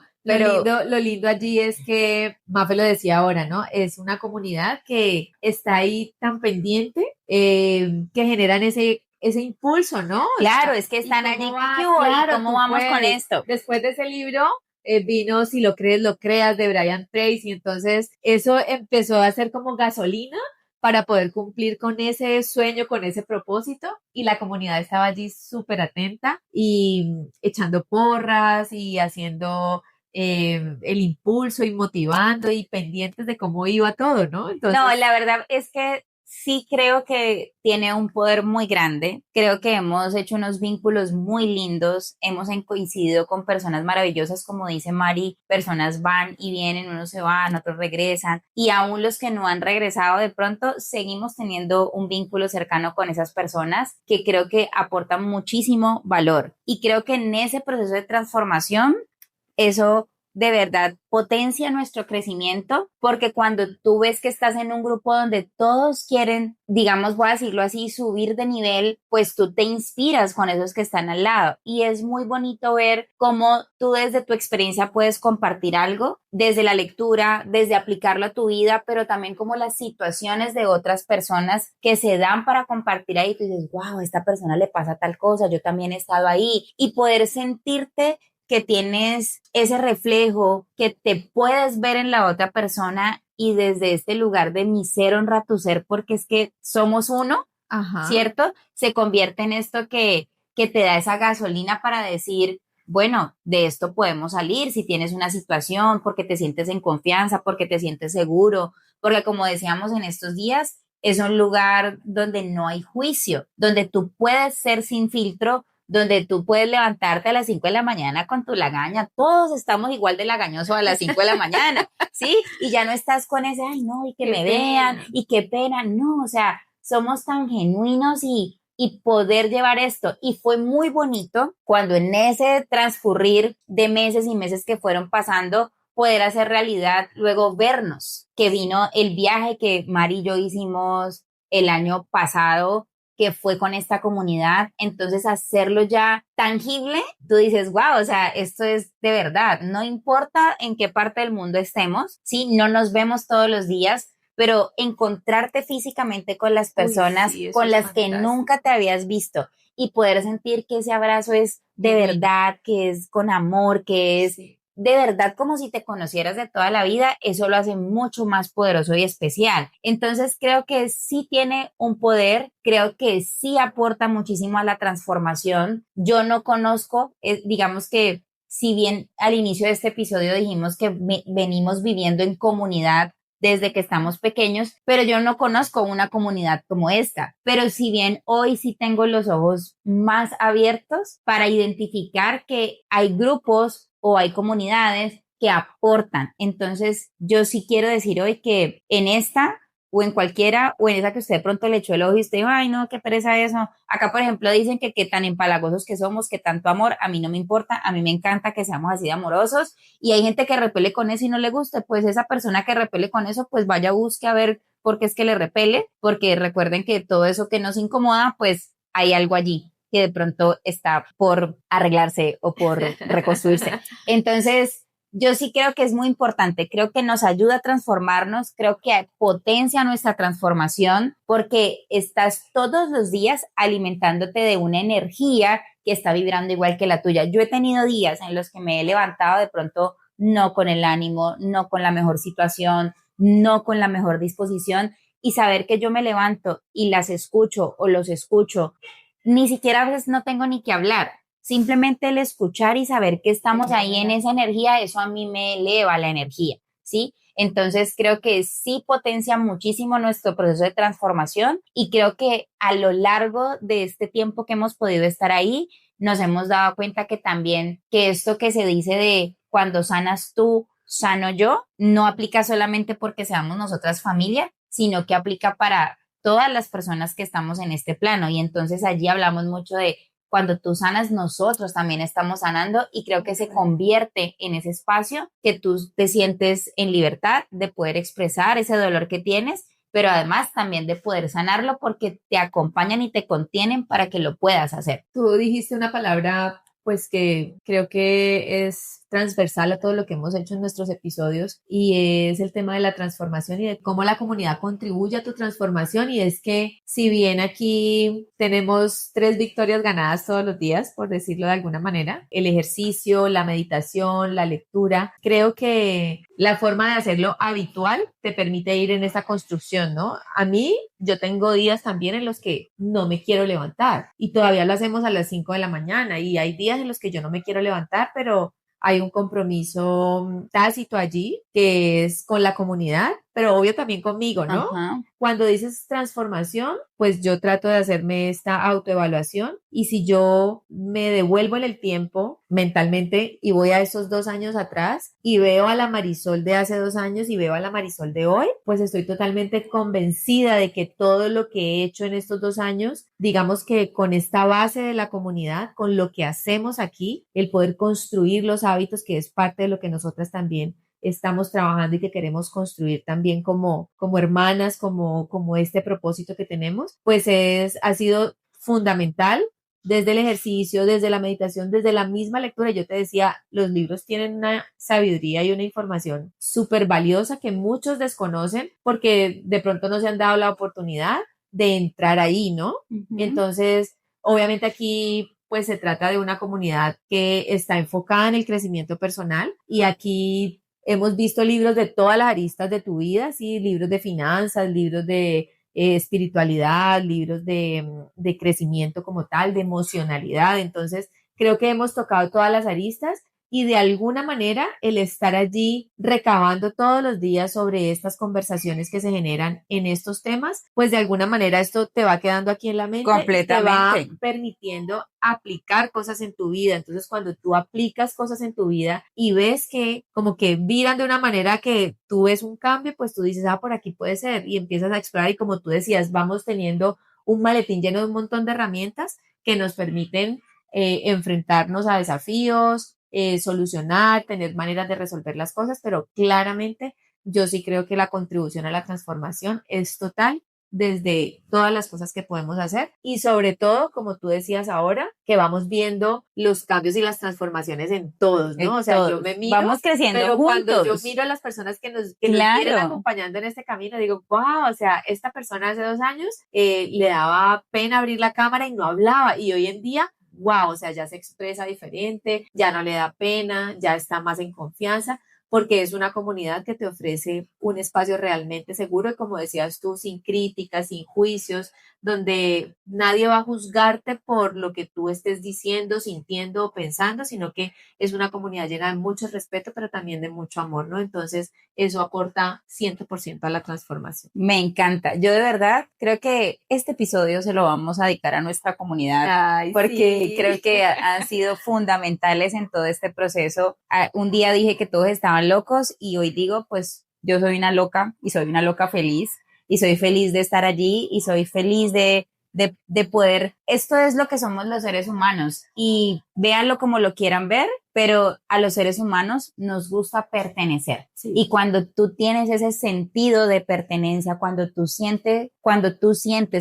lo lindo allí es que, Mafe lo decía ahora, ¿no? Es una comunidad que está ahí tan pendiente, que generan ese impulso, ¿no? Claro, es que están allí, claro, ¿cómo vamos con esto? Después de ese libro, vino Si lo crees, lo creas, de Brian Tracy, entonces eso empezó a ser como gasolina para poder cumplir con ese sueño, con ese propósito, y la comunidad estaba allí súper atenta y echando porras y haciendo el impulso y motivando y pendientes de cómo iba todo, ¿no? Entonces, no, la verdad es que sí creo que tiene un poder muy grande. Creo que hemos hecho unos vínculos muy lindos, hemos coincidido con personas maravillosas, como dice Mari, personas van y vienen, unos se van, otros regresan, y aún los que no han regresado de pronto, seguimos teniendo un vínculo cercano con esas personas que creo que aportan muchísimo valor. Y creo que en ese proceso de transformación, eso de verdad potencia nuestro crecimiento, porque cuando tú ves que estás en un grupo donde todos quieren, digamos, voy a decirlo así, subir de nivel, pues tú te inspiras con esos que están al lado. Y es muy bonito ver cómo tú desde tu experiencia puedes compartir algo, desde la lectura, desde aplicarlo a tu vida, pero también como las situaciones de otras personas que se dan para compartir ahí. Tú dices, wow, a esta persona le pasa tal cosa, yo también he estado ahí. Y poder sentirte que tienes ese reflejo, que te puedes ver en la otra persona y desde este lugar de mi ser honra tu ser, porque es que somos uno, Ajá. ¿cierto? Se convierte en esto que te da esa gasolina para decir, bueno, de esto podemos salir si tienes una situación, porque te sientes en confianza, porque te sientes seguro, porque como decíamos en estos días, es un lugar donde no hay juicio, donde tú puedes ser sin filtro, donde tú puedes levantarte a las 5 de la mañana con tu lagaña. Todos estamos igual de lagañosos a las 5 de la mañana, ¿sí? Y ya no estás con ese, ay, no, y que Qué me vean, pena. y qué pena. No, o sea, somos tan genuinos y poder llevar esto. Y fue muy bonito cuando en ese transcurrir de meses y meses que fueron pasando, poder hacer realidad, luego vernos, que vino el viaje que Mari y yo hicimos el año pasado, que fue con esta comunidad. Entonces hacerlo ya tangible, tú dices, wow, o sea, esto es de verdad, no importa en qué parte del mundo estemos, sí, no nos vemos todos los días, pero encontrarte físicamente con las Uy, personas sí, eso con es las que nunca fantástico. te habías visto y poder sentir que ese abrazo es de Genuino. verdad, que es con amor, que es Sí. de verdad como si te conocieras de toda la vida, eso lo hace mucho más poderoso y especial. Entonces creo que sí tiene un poder, creo que sí aporta muchísimo a la transformación. Yo no conozco, digamos que si bien al inicio de este episodio dijimos que venimos viviendo en comunidad desde que estamos pequeños, pero yo no conozco una comunidad como esta. Pero si bien hoy sí tengo los ojos más abiertos para identificar que hay grupos o hay comunidades que aportan. Entonces, yo sí quiero decir hoy que en esta o en cualquiera, o en esa que usted de pronto le echó el ojo y usted, ay, no, qué pereza eso. Acá, por ejemplo, dicen que tan empalagosos que somos, que tanto amor, a mí no me importa, a mí me encanta que seamos así de amorosos, y hay gente que repele con eso y no le gusta, pues esa persona que repele con eso, pues vaya, busque a ver por qué es que le repele, porque recuerden que todo eso que nos incomoda, pues hay algo allí que de pronto está por arreglarse o por reconstruirse. Entonces, yo sí creo que es muy importante, creo que nos ayuda a transformarnos, creo que potencia nuestra transformación porque estás todos los días alimentándote de una energía que está vibrando igual que la tuya. Yo he tenido días en los que me he levantado de pronto no con el ánimo, no con la mejor situación, no con la mejor disposición, y saber que yo me levanto y las escucho o los escucho, ni siquiera a veces no tengo ni que hablar. Simplemente el escuchar y saber que estamos ahí en esa energía, eso a mí me eleva la energía, ¿sí? Entonces creo que sí potencia muchísimo nuestro proceso de transformación y creo que a lo largo de este tiempo que hemos podido estar ahí, nos hemos dado cuenta que también que esto que se dice de cuando sanas tú, sano yo, no aplica solamente porque seamos nosotras familia, sino que aplica para todas las personas que estamos en este plano. Y entonces allí hablamos mucho de cuando tú sanas, nosotros también estamos sanando y creo que se convierte en ese espacio que tú te sientes en libertad de poder expresar ese dolor que tienes, pero además también de poder sanarlo porque te acompañan y te contienen para que lo puedas hacer. Tú dijiste una palabra, pues que creo que es transversal a todo lo que hemos hecho en nuestros episodios y es el tema de la transformación y de cómo la comunidad contribuye a tu transformación y es que si bien aquí tenemos 3 victorias ganadas todos los días, por decirlo de alguna manera, el ejercicio, la meditación, la lectura, creo que la forma de hacerlo habitual te permite ir en esa construcción, ¿no? A mí, yo tengo días también en los que no me quiero levantar y todavía lo hacemos a las 5 de la mañana y hay días en los que yo no me quiero levantar, pero hay un compromiso tácito allí que es con la comunidad pero obvio también conmigo, ¿no? Ajá. Cuando dices transformación, pues yo trato de hacerme esta autoevaluación y si yo me devuelvo en el tiempo mentalmente y voy a esos 2 años atrás y veo a la Marisol de hace 2 años y veo a la Marisol de hoy, pues estoy totalmente convencida de que todo lo que he hecho en estos 2 años, digamos que con esta base de la comunidad, con lo que hacemos aquí, el poder construir los hábitos, que es parte de lo que nosotras también estamos trabajando y que queremos construir también como hermanas, como este propósito que tenemos, pues ha sido fundamental desde el ejercicio, desde la meditación, desde la misma lectura. Yo te decía, los libros tienen una sabiduría y una información súper valiosa que muchos desconocen porque de pronto no se han dado la oportunidad de entrar ahí, ¿no? Entonces, obviamente aquí pues se trata de una comunidad que está enfocada en el crecimiento personal y aquí hemos visto libros de todas las aristas de tu vida, sí, libros de finanzas, libros de espiritualidad, libros de crecimiento como tal, de emocionalidad. Entonces, creo que hemos tocado todas las aristas y de alguna manera el estar allí recabando todos los días sobre estas conversaciones que se generan en estos temas, pues de alguna manera esto te va quedando aquí en la mente y te va permitiendo aplicar cosas en tu vida. Entonces, cuando tú aplicas cosas en tu vida y ves que como que viran de una manera que tú ves un cambio, pues tú dices, por aquí puede ser y empiezas a explorar y como tú decías, vamos teniendo un maletín lleno de un montón de herramientas que nos permiten enfrentarnos a desafíos, solucionar, tener maneras de resolver las cosas, pero claramente yo sí creo que la contribución a la transformación es total desde todas las cosas que podemos hacer y sobre todo, como tú decías ahora, que vamos viendo los cambios y las transformaciones en todos, ¿no? O sea, yo me miro, vamos creciendo pero juntos. cuando yo miro a las personas que nos Claro. vienen acompañando en este camino, digo, wow, o sea, esta persona hace 2 años le daba pena abrir la cámara y no hablaba y hoy en día wow, o sea, ya se expresa diferente, ya no le da pena, ya está más en confianza, porque es una comunidad que te ofrece un espacio realmente seguro y como decías tú, sin críticas, sin juicios, donde nadie va a juzgarte por lo que tú estés diciendo, sintiendo o pensando, sino que es una comunidad llena de mucho respeto, pero también de mucho amor, ¿no? Entonces, eso aporta 100% a la transformación. Me encanta. Yo de verdad creo que este episodio se lo vamos a dedicar a nuestra comunidad. Ay, porque sí. Creo que han sido fundamentales en todo este proceso. Un día dije que todos estaban locos y hoy digo, pues yo soy una loca y soy una loca feliz y soy feliz de estar allí y soy feliz de poder, esto es lo que somos los seres humanos y véanlo como lo quieran ver, pero a los seres humanos nos gusta pertenecer. Sí. Y cuando tú tienes ese sentido de pertenencia, cuando tú sientes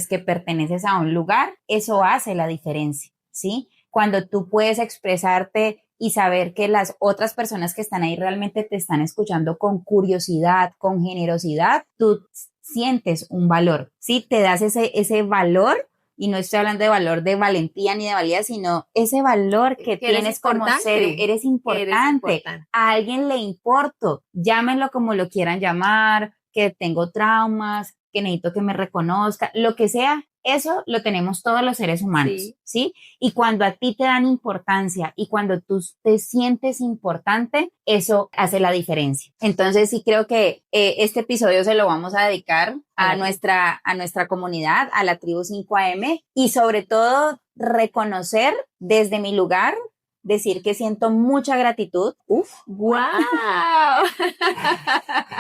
que perteneces a un lugar, eso hace la diferencia, ¿sí? Cuando tú puedes expresarte y saber que las otras personas que están ahí realmente te están escuchando con curiosidad, con generosidad, tú sientes un valor, ¿sí? Te das ese valor, y no estoy hablando de valor de valentía ni de valía, sino ese valor que tienes como ser, eres importante, a alguien le importo, llámenlo como lo quieran llamar, que tengo traumas, que necesito que me reconozca, lo que sea, eso lo tenemos todos los seres humanos, ¿sí? Y cuando a ti te dan importancia y cuando tú te sientes importante, eso hace la diferencia. Entonces sí creo que este episodio se lo vamos a dedicar a nuestra comunidad, a la tribu 5am y sobre todo reconocer desde mi lugar, decir que siento mucha gratitud. ¡Wow!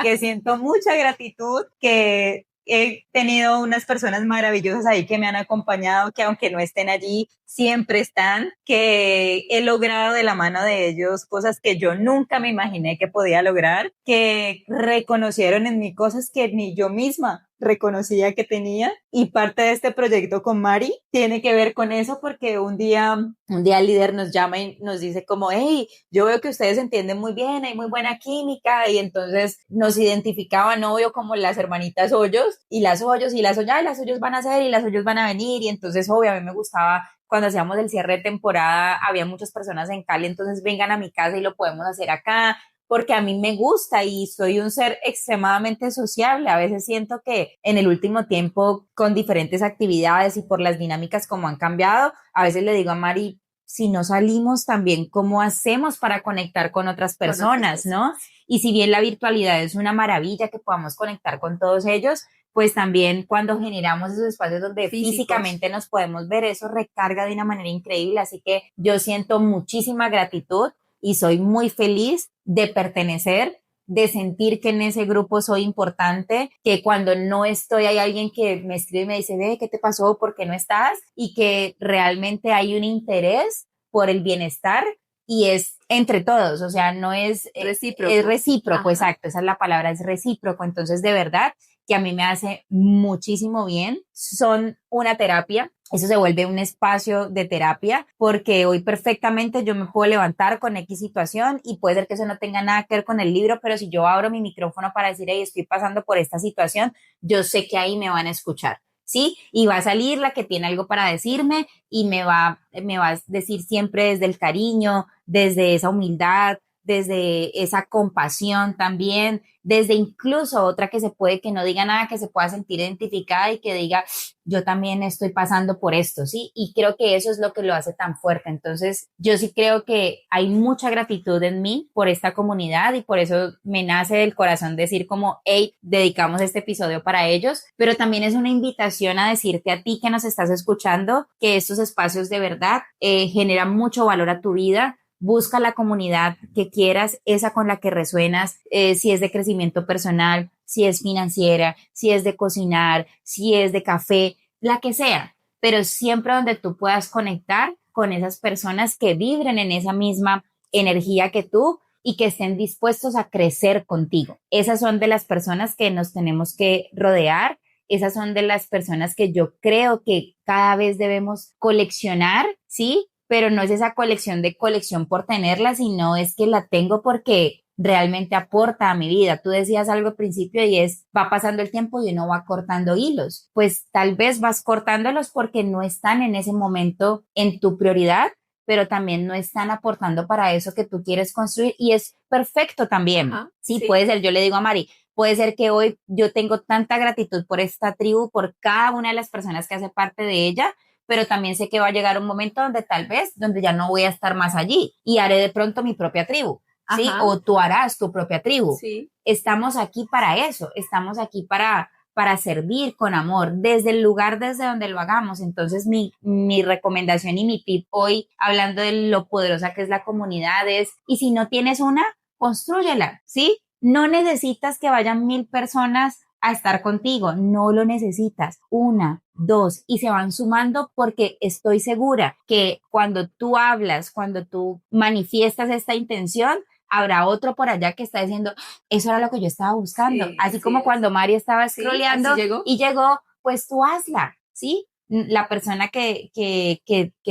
Que siento mucha gratitud, que he tenido unas personas maravillosas ahí que me han acompañado, que aunque no estén allí, siempre están, que he logrado de la mano de ellos cosas que yo nunca me imaginé que podía lograr, que reconocieron en mí cosas que ni yo misma reconocía que tenía, y parte de este proyecto con Mari tiene que ver con eso, porque un día el líder nos llama y nos dice como, hey, yo veo que ustedes se entienden muy bien, hay muy buena química, y entonces nos identificaban, obvio, como las hermanitas Hoyos, y las Hoyos van a hacer, y las Hoyos van a venir, y entonces, obvio, a mí me gustaba. Cuando hacíamos el cierre de temporada, había muchas personas en Cali, entonces vengan a mi casa y lo podemos hacer acá, porque a mí me gusta y soy un ser extremadamente sociable. A veces siento que en el último tiempo, con diferentes actividades y por las dinámicas como han cambiado, a veces le digo a Mari, si no salimos también, ¿cómo hacemos para conectar con otras personas, no? Y si bien la virtualidad es una maravilla que podamos conectar con todos ellos, pues también cuando generamos esos espacios donde físicamente nos podemos ver, eso recarga de una manera increíble. Así que yo siento muchísima gratitud y soy muy feliz de pertenecer, de sentir que en ese grupo soy importante, que cuando no estoy hay alguien que me escribe y me dice, ve, ¿qué te pasó? ¿Por qué no estás? Y que realmente hay un interés por el bienestar y es entre todos, o sea, no es recíproco. Es recíproco, exacto, esa es la palabra, es recíproco. Entonces, de verdad, que a mí me hace muchísimo bien, son una terapia, eso se vuelve un espacio de terapia, porque hoy perfectamente yo me puedo levantar con X situación y puede ser que eso no tenga nada que ver con el libro, pero si yo abro mi micrófono para decir, hey, estoy pasando por esta situación, yo sé que ahí me van a escuchar, ¿sí? Y va a salir la que tiene algo para decirme y me va a decir siempre desde el cariño, desde esa humildad, desde esa compasión también, desde incluso otra que se puede que no diga nada, que se pueda sentir identificada y que diga, yo también estoy pasando por esto, ¿sí? Y creo que eso es lo que lo hace tan fuerte. Entonces, yo sí creo que hay mucha gratitud en mí por esta comunidad y por eso me nace del corazón decir como, hey, dedicamos este episodio para ellos, pero también es una invitación a decirte a ti que nos estás escuchando que estos espacios de verdad generan mucho valor a tu vida. Busca la comunidad que quieras, esa con la que resuenas, si es de crecimiento personal, si es financiera, si es de cocinar, si es de café, la que sea, pero siempre donde tú puedas conectar con esas personas que vibren en esa misma energía que tú y que estén dispuestos a crecer contigo. Esas son de las personas que nos tenemos que rodear, esas son de las personas que yo creo que cada vez debemos coleccionar, ¿sí? Pero no es esa colección por tenerla, sino es que la tengo porque realmente aporta a mi vida. Tú decías algo al principio y es, va pasando el tiempo y uno va cortando hilos. Pues tal vez vas cortándolos porque no están en ese momento en tu prioridad, pero también no están aportando para eso que tú quieres construir y es perfecto también. Sí, puede ser, yo le digo a Mari, puede ser que hoy yo tengo tanta gratitud por esta tribu, por cada una de las personas que hace parte de ella, pero también sé que va a llegar un momento donde tal vez, donde ya no voy a estar más allí y haré de pronto mi propia tribu, ¿sí? O tú harás tu propia tribu. Sí. Estamos aquí para eso, estamos aquí para servir con amor, desde el lugar desde donde lo hagamos. Entonces, mi recomendación y mi tip hoy, hablando de lo poderosa que es la comunidad, es, y si no tienes una, constrúyela, ¿sí? No necesitas que vayan 1000 personas a estar contigo, no lo necesitas, 1, 2, y se van sumando porque estoy segura que cuando tú hablas, cuando tú manifiestas esta intención, habrá otro por allá que está diciendo, eso era lo que yo estaba buscando, sí, así como cuando Mari estaba scrolleando y llegó, pues tú hazla, ¿sí? La persona que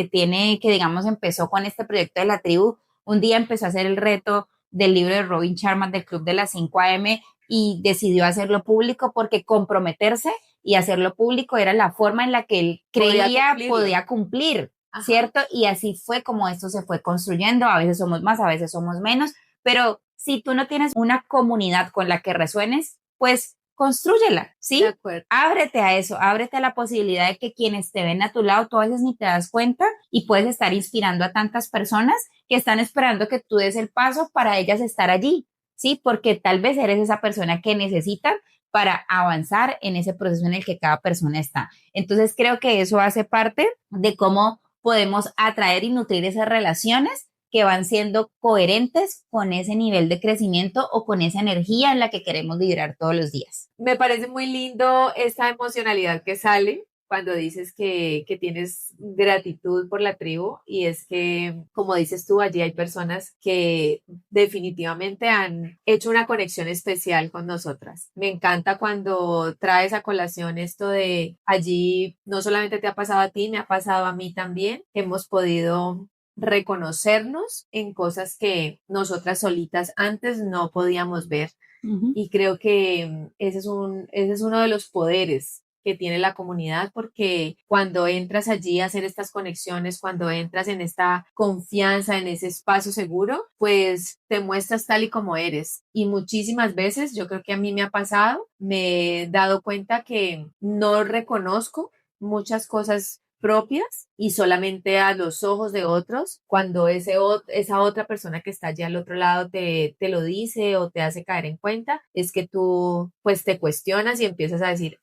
tiene, que digamos empezó con este proyecto de la tribu, un día empezó a hacer el reto del libro de Robin Sharma del Club de las 5 AM y decidió hacerlo público porque comprometerse y hacerlo público era la forma en la que él creía podía cumplir, ¿cierto? Y así fue como esto se fue construyendo, a veces somos más, a veces somos menos, pero si tú no tienes una comunidad con la que resuenes, pues constrúyela, ¿sí? Ábrete a eso, ábrete a la posibilidad de que quienes te ven a tu lado, tú a veces ni te das cuenta y puedes estar inspirando a tantas personas que están esperando que tú des el paso para ellas estar allí, ¿sí? Porque tal vez eres esa persona que necesitan para avanzar en ese proceso en el que cada persona está. Entonces creo que eso hace parte de cómo podemos atraer y nutrir esas relaciones que van siendo coherentes con ese nivel de crecimiento o con esa energía en la que queremos vibrar todos los días. Me parece muy lindo esa emocionalidad que sale cuando dices que tienes gratitud por la tribu y es que, como dices tú, allí hay personas que definitivamente han hecho una conexión especial con nosotras. Me encanta cuando traes a colación esto de allí no solamente te ha pasado a ti, me ha pasado a mí también. Hemos podido reconocernos en cosas que nosotras solitas antes no podíamos ver. Y creo que ese es uno de los poderes que tiene la comunidad, porque cuando entras allí a hacer estas conexiones, cuando entras en esta confianza, en ese espacio seguro, pues te muestras tal y como eres. Y muchísimas veces, yo creo que a mí me ha pasado, me he dado cuenta que no reconozco muchas cosas propias y solamente a los ojos de otros, cuando esa otra persona que está allí al otro lado te lo dice o te hace caer en cuenta, es que tú pues te cuestionas y empiezas a decir,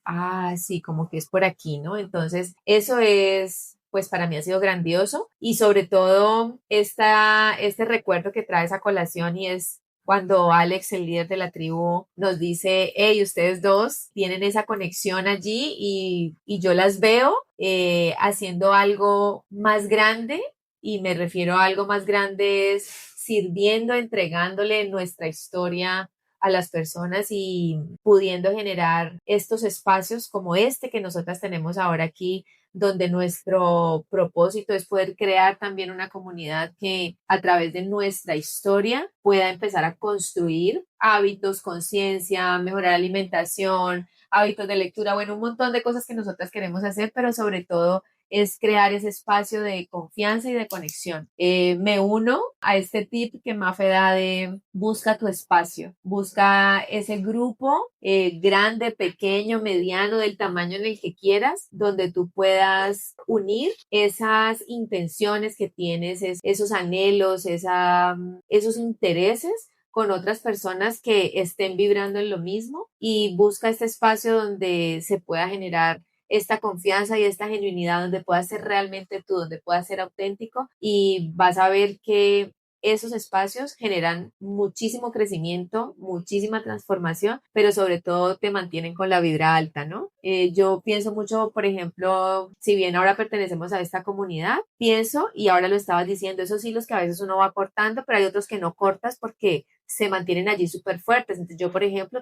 sí, como que es por aquí, ¿no? Entonces, eso es, pues para mí ha sido grandioso y sobre todo este recuerdo que trae esa colación y es cuando Alex, el líder de la tribu, nos dice, hey, ustedes dos tienen esa conexión allí y yo las veo haciendo algo más grande, y me refiero a algo más grande es sirviendo, entregándole nuestra historia a las personas y pudiendo generar estos espacios como este que nosotras tenemos ahora aquí, donde nuestro propósito es poder crear también una comunidad que a través de nuestra historia pueda empezar a construir hábitos, conciencia, mejorar alimentación, hábitos de lectura, bueno, un montón de cosas que nosotras queremos hacer, pero sobre todo es crear ese espacio de confianza y de conexión. Me uno a este tip que Mafe da de busca tu espacio, busca ese grupo grande, pequeño, mediano, del tamaño en el que quieras, donde tú puedas unir esas intenciones que tienes, esos anhelos, esos intereses con otras personas que estén vibrando en lo mismo, y busca este espacio donde se pueda generar esta confianza y esta genuinidad, donde puedas ser realmente tú, donde puedas ser auténtico, y vas a ver que esos espacios generan muchísimo crecimiento, muchísima transformación, pero sobre todo te mantienen con la vibra alta, ¿no? Yo pienso mucho, por ejemplo, si bien ahora pertenecemos a esta comunidad, pienso, y ahora lo estabas diciendo, esos hilos que a veces uno va cortando, pero hay otros que no cortas porque se mantienen allí súper fuertes. Entonces yo, por ejemplo,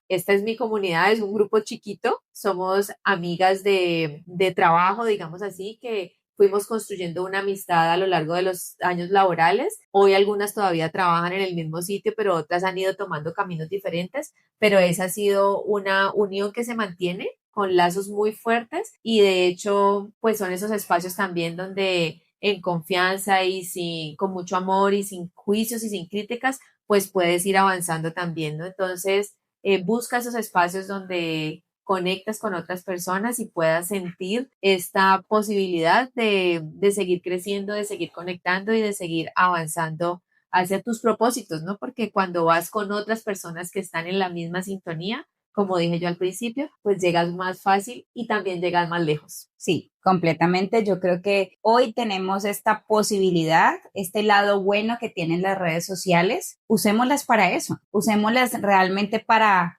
esta es mi comunidad, es un grupo chiquito, somos amigas de trabajo, digamos así, que fuimos construyendo una amistad a lo largo de los años laborales. Hoy algunas todavía trabajan en el mismo sitio, pero otras han ido tomando caminos diferentes, pero esa ha sido una unión que se mantiene con lazos muy fuertes, y de hecho, pues son esos espacios también donde en confianza y con mucho amor y sin juicios y sin críticas, pues puedes ir avanzando también, ¿no? Entonces, busca esos espacios donde conectas con otras personas y puedas sentir esta posibilidad de seguir creciendo, de seguir conectando y de seguir avanzando hacia tus propósitos, ¿no? Porque cuando vas con otras personas que están en la misma sintonía, como dije yo al principio, pues llegas más fácil y también llegas más lejos. Sí, completamente. Yo creo que hoy tenemos esta posibilidad, este lado bueno que tienen las redes sociales. Usémoslas para eso, usémoslas realmente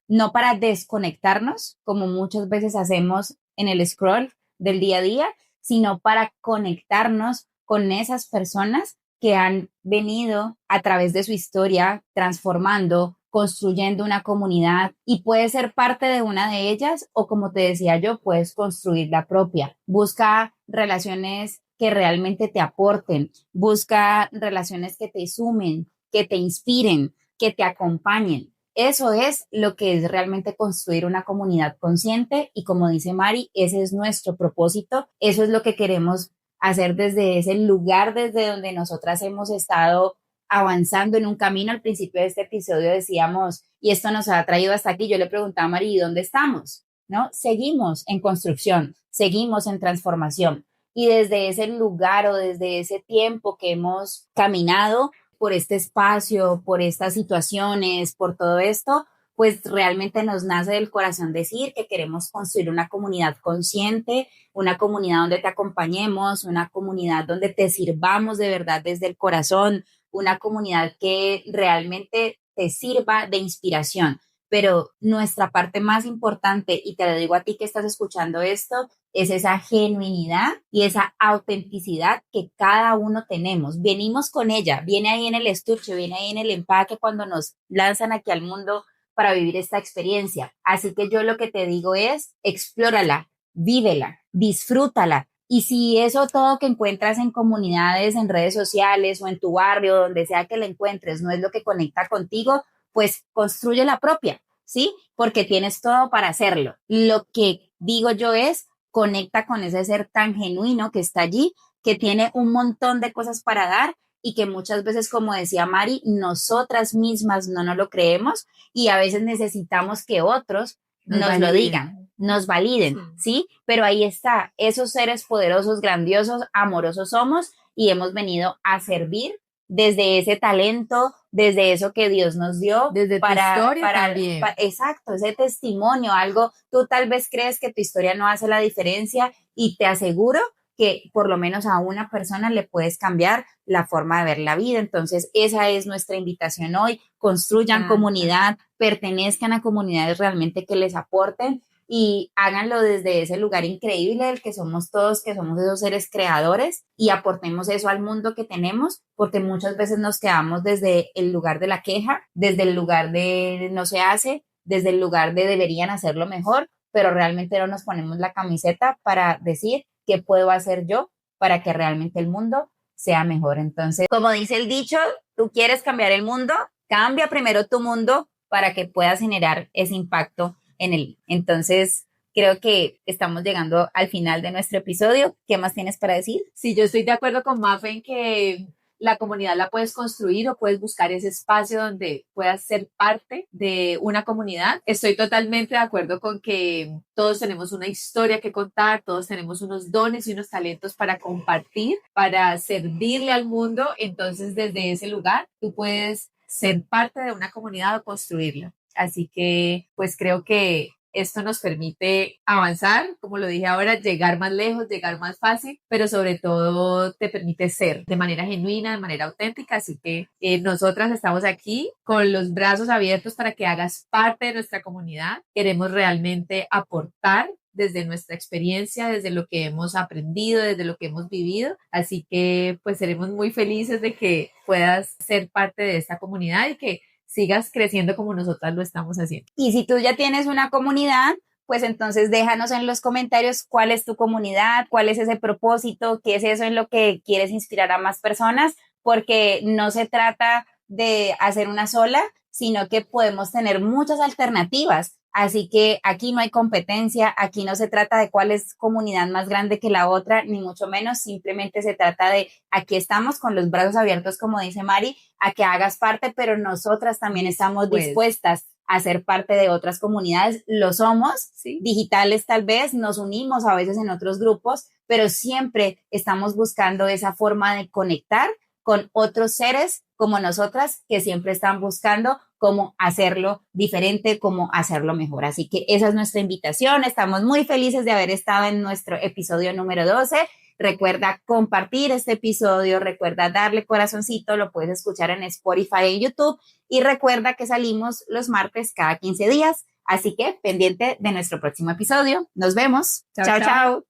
no para desconectarnos, como muchas veces hacemos en el scroll del día a día, sino para conectarnos con esas personas que han venido a través de su historia transformando, construyendo una comunidad, y puedes ser parte de una de ellas o, como te decía yo, puedes construir la propia. Busca relaciones que realmente te aporten, busca relaciones que te sumen, que te inspiren, que te acompañen. Eso es lo que es realmente construir una comunidad consciente, y como dice Mari, ese es nuestro propósito, eso es lo que queremos hacer desde ese lugar desde donde nosotras hemos estado avanzando en un camino. Al principio de este episodio decíamos, y esto nos ha traído hasta aquí, yo le preguntaba a Mari, ¿dónde estamos? ¿No? Seguimos en construcción, seguimos en transformación, y desde ese lugar o desde ese tiempo que hemos caminado por este espacio, por estas situaciones, por todo esto, pues realmente nos nace del corazón decir que queremos construir una comunidad consciente, una comunidad donde te acompañemos, una comunidad donde te sirvamos de verdad desde el corazón, una comunidad que realmente te sirva de inspiración. Pero nuestra parte más importante, y te lo digo a ti que estás escuchando esto, es esa genuinidad y esa autenticidad que cada uno tenemos. Venimos con ella, viene ahí en el estuche, viene ahí en el empaque cuando nos lanzan aquí al mundo para vivir esta experiencia. Así que yo lo que te digo es, explórala, vívela, disfrútala. Y si eso todo que encuentras en comunidades, en redes sociales o en tu barrio, donde sea que la encuentres, no es lo que conecta contigo, pues construye la propia, ¿sí? Porque tienes todo para hacerlo. Lo que digo yo es, conecta con ese ser tan genuino que está allí, que tiene un montón de cosas para dar, y que muchas veces, como decía Mari, nosotras mismas no nos lo creemos, y a veces necesitamos que otros nos lo digan. nos validen, ¿sí? Pero ahí está, esos seres poderosos, grandiosos, amorosos somos y hemos venido a servir desde ese talento, desde eso que Dios nos dio. Desde tu historia también. Exacto, ese testimonio, algo, tú tal vez crees que tu historia no hace la diferencia y te aseguro que por lo menos a una persona le puedes cambiar la forma de ver la vida. Entonces, esa es nuestra invitación hoy. Construyan comunidad, pertenezcan a comunidades realmente que les aporten y háganlo desde ese lugar increíble del que somos todos, que somos esos seres creadores y aportemos eso al mundo que tenemos, porque muchas veces nos quedamos desde el lugar de la queja, desde el lugar de no se hace, desde el lugar de deberían hacerlo mejor, pero realmente no nos ponemos la camiseta para decir qué puedo hacer yo para que realmente el mundo sea mejor. Entonces, como dice el dicho, tú quieres cambiar el mundo, cambia primero tu mundo para que puedas generar ese impacto en él. Entonces, creo que estamos llegando al final de nuestro episodio. ¿Qué más tienes para decir? Sí, yo estoy de acuerdo con Mafe en que la comunidad la puedes construir o puedes buscar ese espacio donde puedas ser parte de una comunidad. Estoy totalmente de acuerdo con que todos tenemos una historia que contar, todos tenemos unos dones y unos talentos para compartir, para servirle al mundo. Entonces, desde ese lugar, tú puedes ser parte de una comunidad o construirla. Así que, pues creo que esto nos permite avanzar, como lo dije ahora, llegar más lejos, llegar más fácil, pero sobre todo te permite ser de manera genuina, de manera auténtica. Así que nosotras estamos aquí con los brazos abiertos para que hagas parte de nuestra comunidad. Queremos realmente aportar desde nuestra experiencia, desde lo que hemos aprendido, desde lo que hemos vivido. Así que pues seremos muy felices de que puedas ser parte de esta comunidad y que sigas creciendo como nosotras lo estamos haciendo. Y si tú ya tienes una comunidad, pues entonces déjanos en los comentarios cuál es tu comunidad, cuál es ese propósito, qué es eso en lo que quieres inspirar a más personas, porque no se trata de hacer una sola, sino que podemos tener muchas alternativas. Así que aquí no hay competencia, aquí no se trata de cuál es comunidad más grande que la otra, ni mucho menos, simplemente se trata de aquí estamos con los brazos abiertos, como dice Mari, a que hagas parte, pero nosotras también estamos dispuestas a ser parte de otras comunidades, lo somos, ¿sí? Digitales tal vez, nos unimos a veces en otros grupos, pero siempre estamos buscando esa forma de conectar con otros seres como nosotras que siempre están buscando cómo hacerlo diferente, cómo hacerlo mejor. Así que esa es nuestra invitación. Estamos muy felices de haber estado en nuestro episodio número 12. Recuerda compartir este episodio, recuerda darle corazoncito, lo puedes escuchar en Spotify y en YouTube y recuerda que salimos los martes cada 15 días. Así que pendiente de nuestro próximo episodio. Nos vemos. Chao, chao.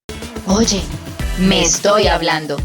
Oye, me estoy hablando.